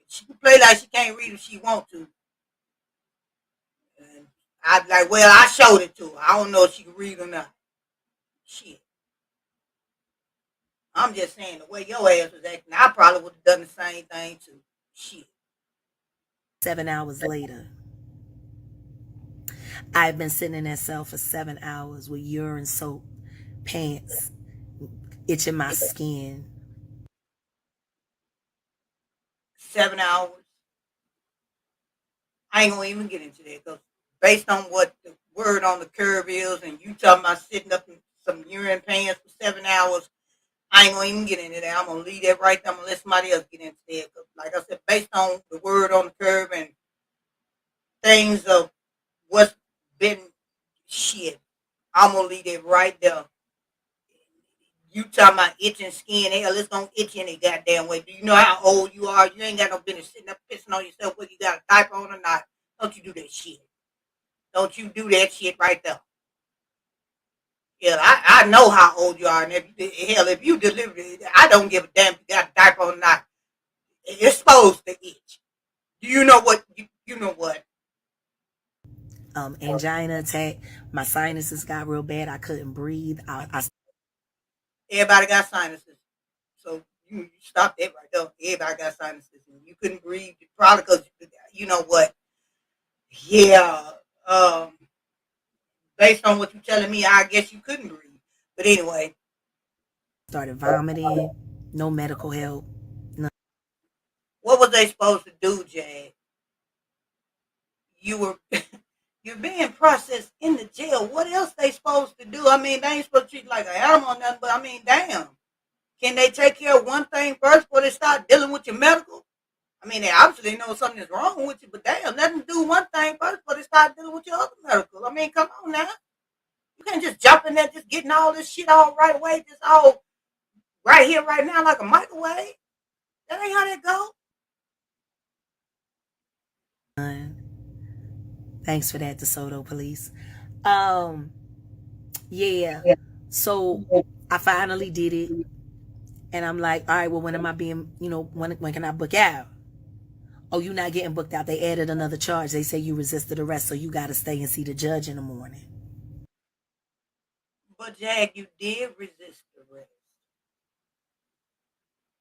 She can play like she can't read if she want to. And I'd like, well, I showed it to her. I don't know if she can read or not. Shit, I'm just saying the way your ass was acting, I probably would have done the same thing too. Shit. 7 hours later. I've been sitting in that cell for 7 hours with urine soaked pants, itching my skin. 7 hours. I ain't gonna even get into that because based on what the word on the curve is, and you talking about sitting up in some urine pants for 7 hours, I ain't gonna even get into that. I'm gonna leave that right there. I'm gonna let somebody else get into that. Cause like I said, based on the word on the curve and things of what's been shit, I'm gonna leave it right there. You talking about itching skin? Hell, it's gonna itch any goddamn way. Do you know how old you are? You ain't got no business sitting up pissing on yourself whether you got a diaper on or not. Don't you do that shit. Don't you do that shit right there. Yeah, I know how old you are, and if you deliver it, I don't give a damn if you got a diaper or not. It's supposed to itch. Do you know what? You know what? Angina attack. My sinuses got real bad. I couldn't breathe. Everybody got sinuses, so you stop that right there. Everybody got sinuses, and you couldn't breathe probably because you know what? Yeah. Um, Based on what you're telling me, I guess you couldn't breathe. But anyway, started vomiting. No medical help. No. what was they supposed to do, Jag? You were you're being processed in the jail. What else they supposed to do? I mean, they ain't supposed to treat you like an animal or nothing, but I mean, damn. Can they take care of one thing first before they start dealing with your medical? I mean, they obviously know something is wrong with you, but damn, let them do one thing first before they start dealing with your other medical. I mean, come on now. You can't just jump in there, just getting all this shit all right away, just all right here, right now, like a microwave. That ain't how that go. Thanks for that, DeSoto Police. Yeah. So I finally did it. And I'm like, all right, well, when am I being, when can I book out? Oh, you're not getting booked out. They added another charge. They say you resisted arrest, so you got to stay and see the judge in the morning. But Jag, you did resist arrest.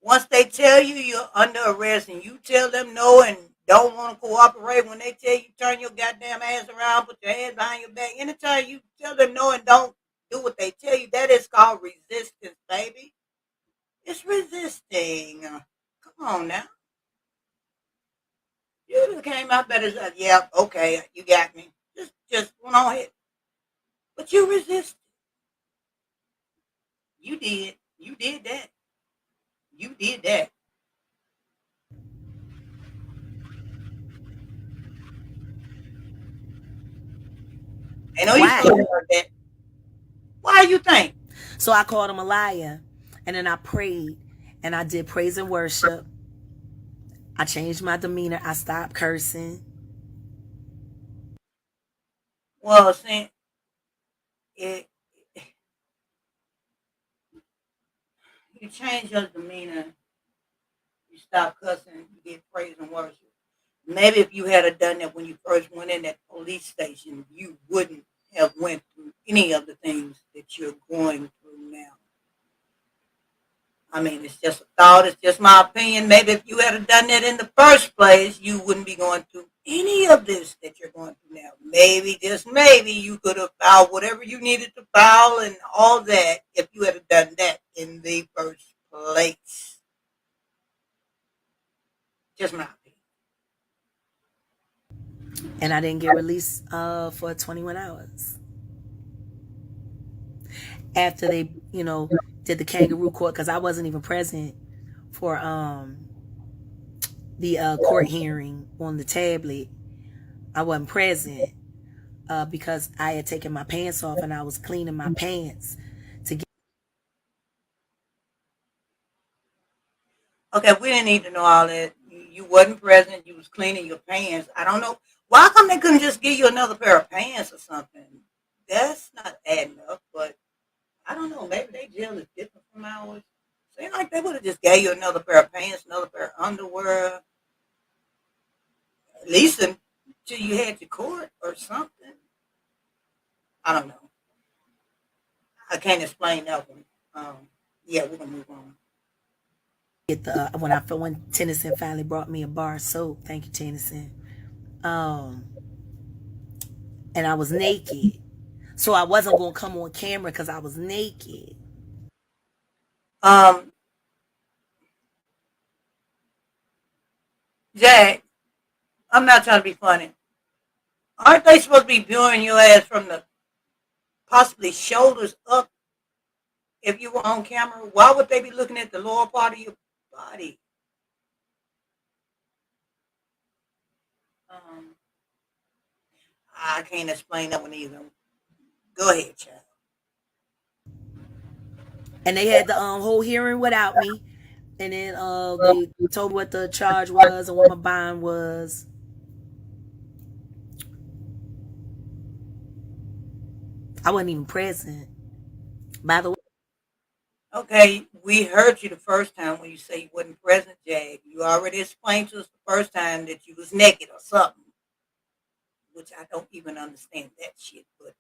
Once they tell you you're under arrest and you tell them no and don't want to cooperate, when they tell you turn your goddamn ass around, put your hands behind your back, anytime you tell them no and don't do what they tell you, that is called resistance, baby. It's resisting. Come on now. You just came out better. Yeah, okay, you got me. Just went on ahead. But you resisted. You did. You did that. You did that. I know you Why? still heard that. Why you think? So I called him a liar. And then I prayed. And I did praise and worship. I changed my demeanor. I stopped cursing. Well, see, it, you change your demeanor, you stop cussing, you get praise and worship. Maybe if you had done that when you first went in that police station, you wouldn't have went through any of the things that you're going through now. I mean, it's just a thought. It's just my opinion. Maybe if you had done that in the first place, you wouldn't be going through any of this that you're going through now. Maybe, just maybe, you could have filed whatever you needed to file and all that if you had done that in the first place. Just my opinion. And I didn't get released for 21 hours. After they, did the kangaroo court, because I wasn't even present for the court hearing on the tablet. I wasn't present because I had taken my pants off and I was cleaning my pants to get. Okay, we didn't need to know all that. You wasn't present. You was cleaning your pants. I don't know. Why come they couldn't just give you another pair of pants or something? That's not adding up, but I don't know. Maybe they jail is different from ours. Seems like they would have just gave you another pair of pants, another pair of underwear, at least until you had your court or something. I don't know. I can't explain that one. Yeah, we're gonna move on. Get the when Tennyson finally brought me a bar of soap. Thank you, Tennyson. Um, and I was naked, so I wasn't gonna come on camera because I was naked. Um, Jack, I'm not trying to be funny. Aren't they supposed to be viewing your ass from the possibly shoulders up if you were on camera? Why would they be looking at the lower part of your body? Um, I can't explain that one either. Go ahead, child. And they had the whole hearing without me. And then they told me what the charge was and what my bond was. I wasn't even present. By the way, Okay, we heard you the first time when you say you wasn't present, Jag. You already explained to us the first time that you was naked or something, which I don't even understand that shit. But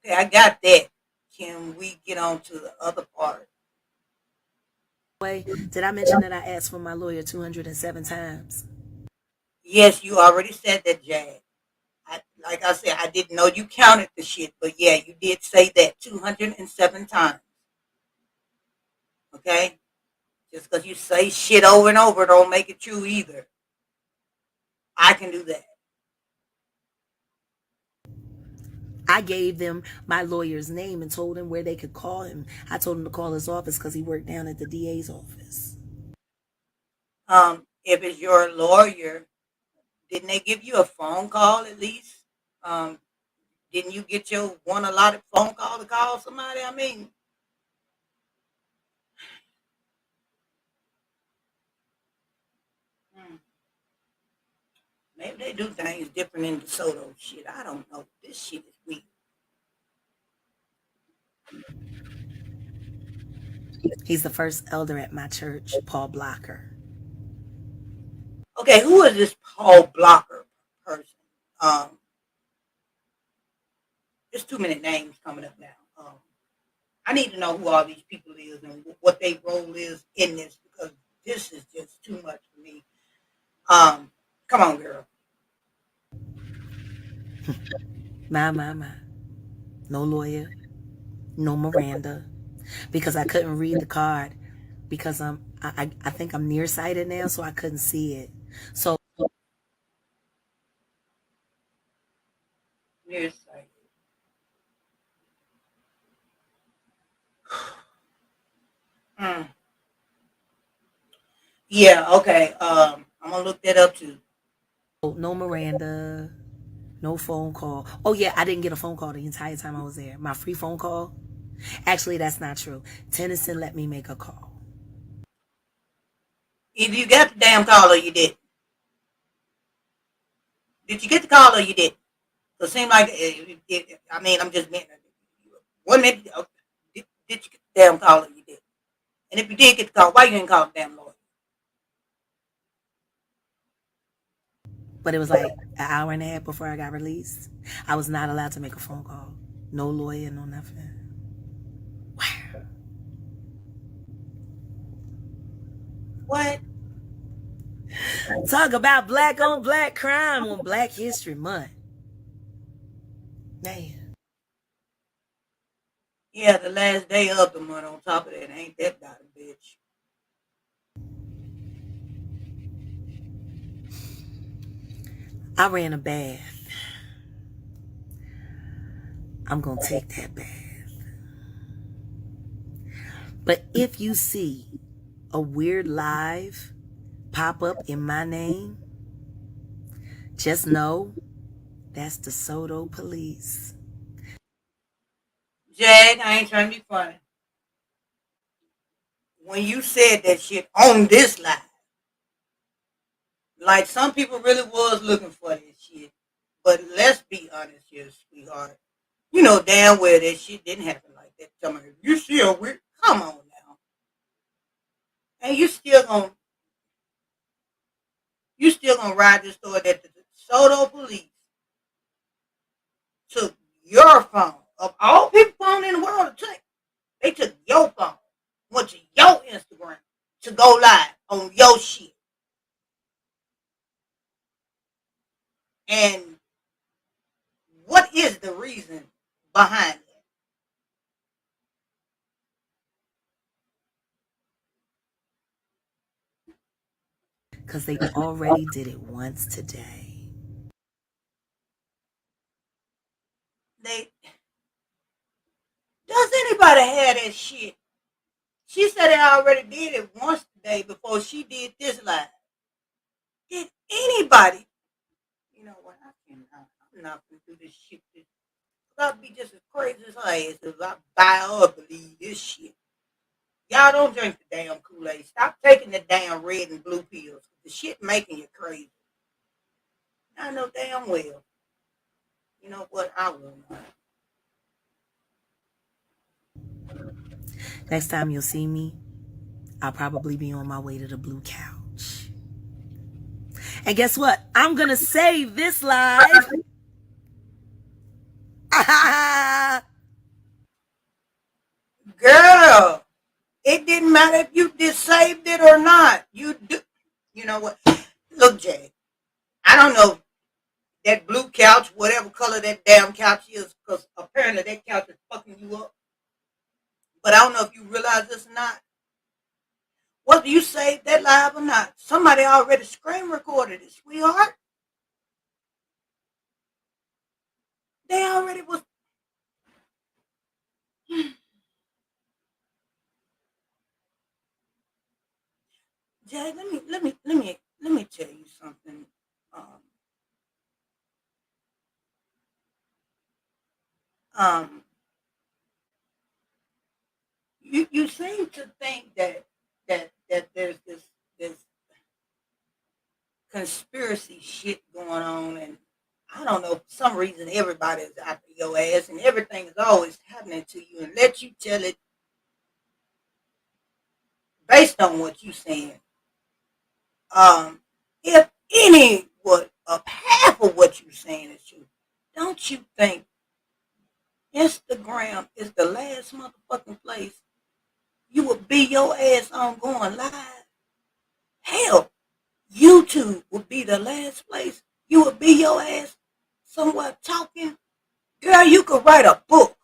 okay, I got that. Can we get on to the other part? did I mention that I asked for my lawyer 207 times? Yes, you already said that, Jag. Like I said, I didn't know you counted the shit, but yeah, you did say that 207 times. Okay? Just because you say shit over and over don't make it true either. I can do that. I gave them my lawyer's name and told them where they could call him. I told him to call his office because he worked down at the DA's office. If it's your lawyer, didn't they give you a phone call at least? Um, didn't you get your one allotted phone call to call somebody? I mean, hmm, maybe they do things different in DeSoto. Shit, I don't know. This shit is weird. He's the first elder at my church, Paul Blocker. Okay, who is this Paul Blocker person? Um, there's too many names coming up now. I need to know who all these people is and what their role is in this because this is just too much for me. Um, Come on, girl. My. No lawyer, no Miranda, because I couldn't read the card because I think I'm nearsighted now, so I couldn't see it. So Nearsighted. Mm. Yeah, okay. I'm gonna look that up too. no Miranda, no phone call. Oh yeah, I didn't get a phone call the entire time I was there. My free phone call. Actually, that's not true. Tennyson let me make a call. Either you got the damn call or you did. Did you get the call or you did? So it seemed like I mean, I'm just one minute. Did you get the damn call or you did? And if you did get the call, why you didn't call the damn lawyer? But it was like an hour and a half before I got released. I was not allowed to make a phone call. No lawyer, no nothing. Wow. What? Talk about black on black crime on Black History Month. Man. Yeah, the last day of the month. On top of that, ain't that about a bitch? I ran a bath. I'm going to take that bath. But if you see a weird live pop up in my name, just know that's DeSoto Police. Jag, I ain't trying to be funny. When you said that shit on this live, like some people really was looking for this shit. But let's be honest here, sweetheart. You know damn well that shit didn't happen like that. Tell me, you still weird? Come on now, and you still gonna ride this story that the Soto police took your phone of all people phone in the world to take. They took your phone, went to your Instagram to go live on your shit, and what is the reason behind it? because they already did it once today. Does anybody have that shit? She said they already did it once today before she did this live. Did anybody? You know what? I'm not gonna do this shit. I'll be just as crazy as her ass if I buy or believe this shit. Y'all don't drink the damn Kool-Aid. Stop taking the damn red and blue pills. The shit making you crazy. I know damn well. You know what? I will not. Next time you'll see me, I'll probably be on my way to the blue couch. And guess what? I'm going to save this live. Girl, it didn't matter if you saved it or not. You do. You know what? Look, Jay, I don't know that blue couch, whatever color that damn couch is, because apparently that couch is fucking you up. But I don't know if you realize this or not. Whether you saved that live or not, somebody already screen recorded it, sweetheart. They already was. Jay, let me tell you something. You seem to think that there's this conspiracy shit going on, and I don't know, for some reason everybody's after your ass and everything is always happening to you and let you tell it based on what you saying. If any what of half of what you're saying is true, don't you think Instagram is the last motherfucking place you would be your ass on going live? Hell, YouTube would be the last place you would be your ass somewhere talking. Girl, you could write a book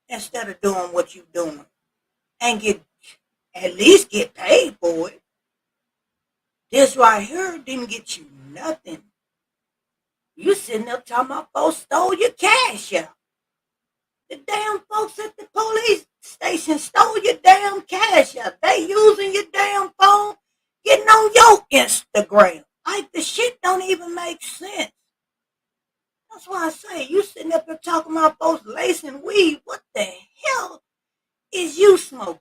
instead of doing what you're doing and at least get paid for it. This right here didn't get you nothing. You sitting up talking about folks stole your cash out. The damn folks at the police station stole your damn cash out. They using your damn phone, getting on your Instagram. Like the shit don't even make sense. That's why I say you sitting up there talking about folks lacing weed. What the hell is you smoking?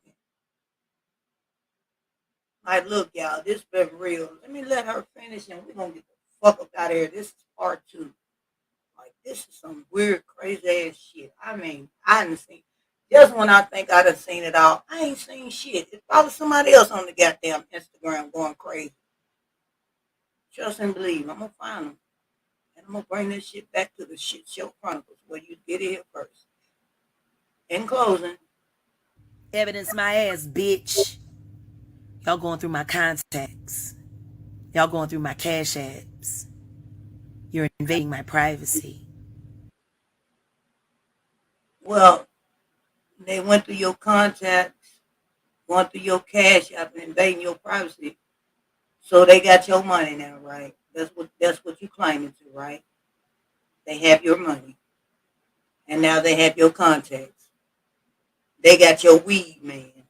Like, look, y'all, this been real. Let me let her finish and we're gonna get the fuck up out of here. This is part 2. Like, this is some weird, crazy ass shit. I mean, I didn't see. Just when I think I done seen it all, I ain't seen shit. It's probably somebody else on the goddamn Instagram going crazy. Trust and believe. I'm gonna find them. And I'm gonna bring this shit back to the Shit Show Chronicles where you get it here first. In closing. Evidence my ass, bitch. Y'all going through my contacts. Y'all going through my cash apps. You're invading my privacy. Well, they went through your contacts, going through your cash app and invading your privacy. So they got your money now, right? That's what you claiming to, right? They have your money. And now they have your contacts. They got your weed man.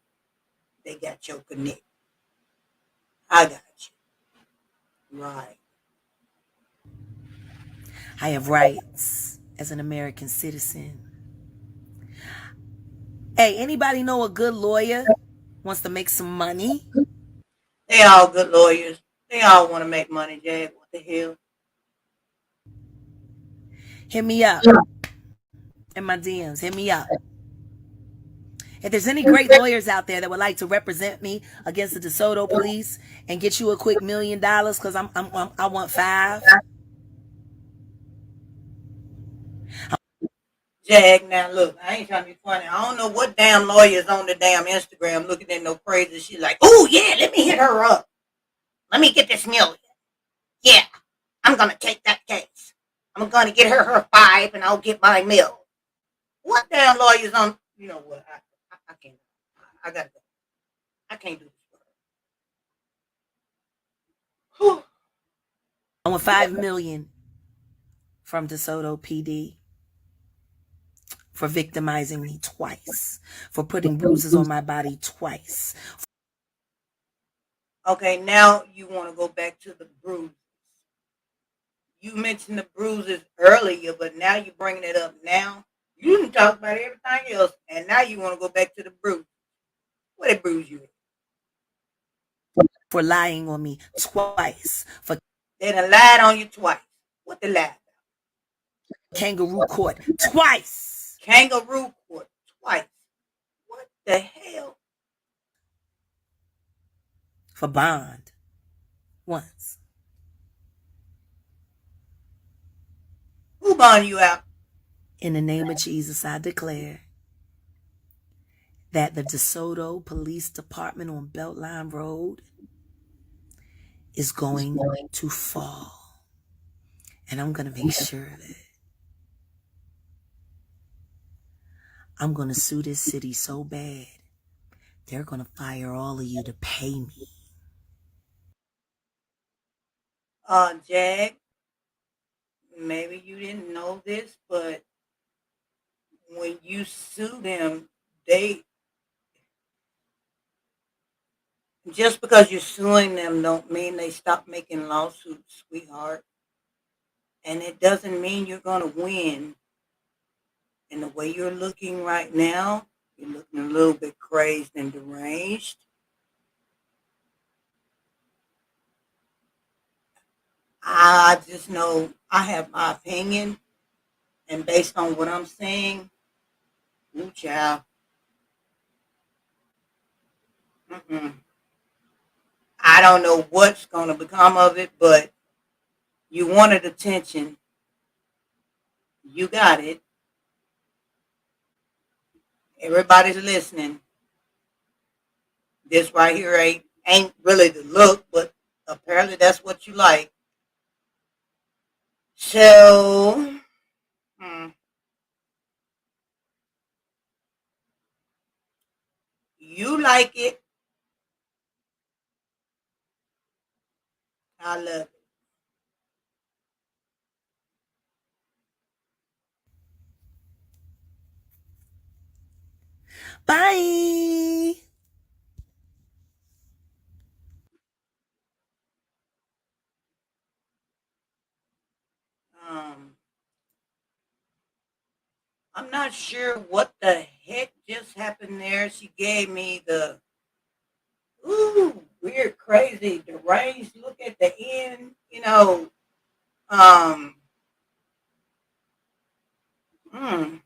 They got your connect. I got you. Right. I have rights as an American citizen. Hey, anybody know a good lawyer wants to make some money? They all good lawyers. They all want to make money, Jag. What the hell? Hit me up. In my DMs, hit me up. If there's any great lawyers out there that would like to represent me against the DeSoto police and get you a quick $1 million, because I want 5. Jag, now look, I ain't trying to be funny. I don't know what damn lawyers on the damn Instagram looking at no crazy shit like, oh yeah, let me hit her up. Let me get this $1 million. Yeah, I'm gonna take that case. I'm gonna get her 5 and I'll get my $1 million. What damn lawyers on? You know what? I can't. I gotta go. I can't do this for her. I want $5 million from DeSoto PD for victimizing me twice, for putting bruises on my body twice. Okay, now you want to go back to the bruises. You mentioned the bruises earlier, but now you're bringing it up now. You didn't talk about everything else, and now you want to go back to the bruise. What did bruise you? For lying on me twice, for They done lied on you twice. What they lied about? kangaroo court twice, Kangaroo court twice. What the hell? for bond once. Who bond you out? In the name of Jesus, I declare that the DeSoto Police Department on Beltline Road is going to fall. And I'm going to make sure of it. I'm going to sue this city so bad, they're going to fire all of you to pay me. Jag, maybe you didn't know this, but when you sue them, they just because you're suing them don't mean they stop making lawsuits, sweetheart. And it doesn't mean you're going to win. And the way you're looking right now, you're looking a little bit crazed and deranged. I just know I have my opinion, and based on what I'm saying, ooh, child, I don't know what's going to become of it, but you wanted attention. You got it. Everybody's listening. This right here ain't really the look, but apparently that's what you like. So, you like it. I love it. Bye. Um, I'm not sure what the heck just happened there. She gave me the ooh weird, crazy, deranged look at the end. Um, hmm,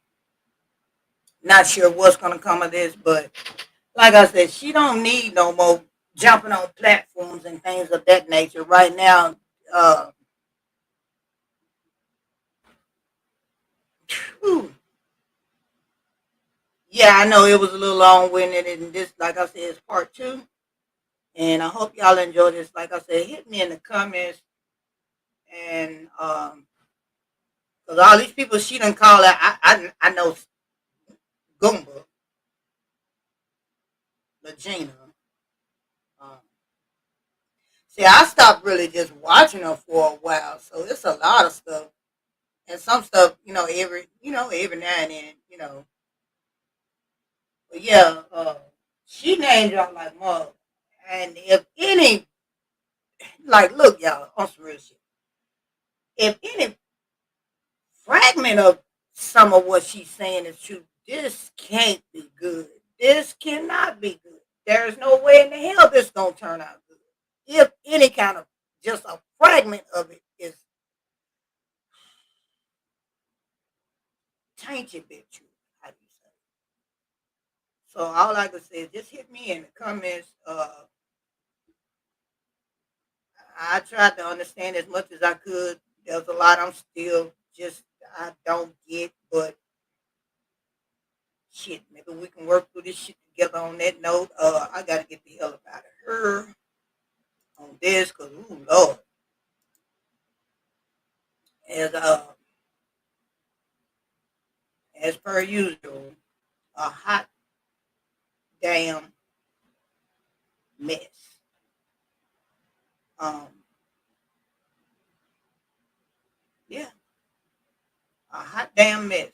not sure what's gonna come of this, but like I said, she don't need no more jumping on platforms and things of that nature right now. Uh, whew. Yeah, I know it was a little long winded, and this, like I said, is part two. And I hope y'all enjoy this. Like I said, hit me in the comments, and because all these people she done call out, I know Goomba, Legina. Um, See, I stopped really just watching her for a while, so it's a lot of stuff, and some stuff, every now and then, But yeah, she named y'all like mother, and if any, like, look, y'all, on some real shit. If any fragment of some of what she's saying is true, this can't be good. This cannot be good. There's no way in the hell this gonna turn out good. If any kind of just a fragment of it is tainted, bit true. How do you say? So all I can say is just hit me in the comments. I tried to understand as much as I could. There's a lot I'm still just I don't get, but shit, maybe we can work through this shit together on that note. I gotta get the hell up out of her on this, cause ooh Lord. As as per usual, a hot damn mess. Um, yeah, a hot damn mess.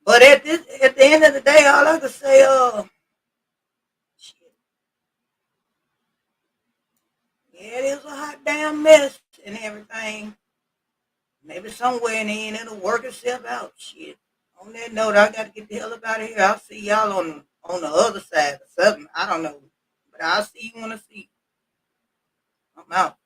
But at the end of the day, all I can say, shit, yeah, it is a hot damn mess and everything. Maybe somewhere in the end it'll work itself out. Shit. On that note, I got to get the hell up out of here. I'll see y'all on the other side or something. I don't know, but I'll see you when I see you. I'm out.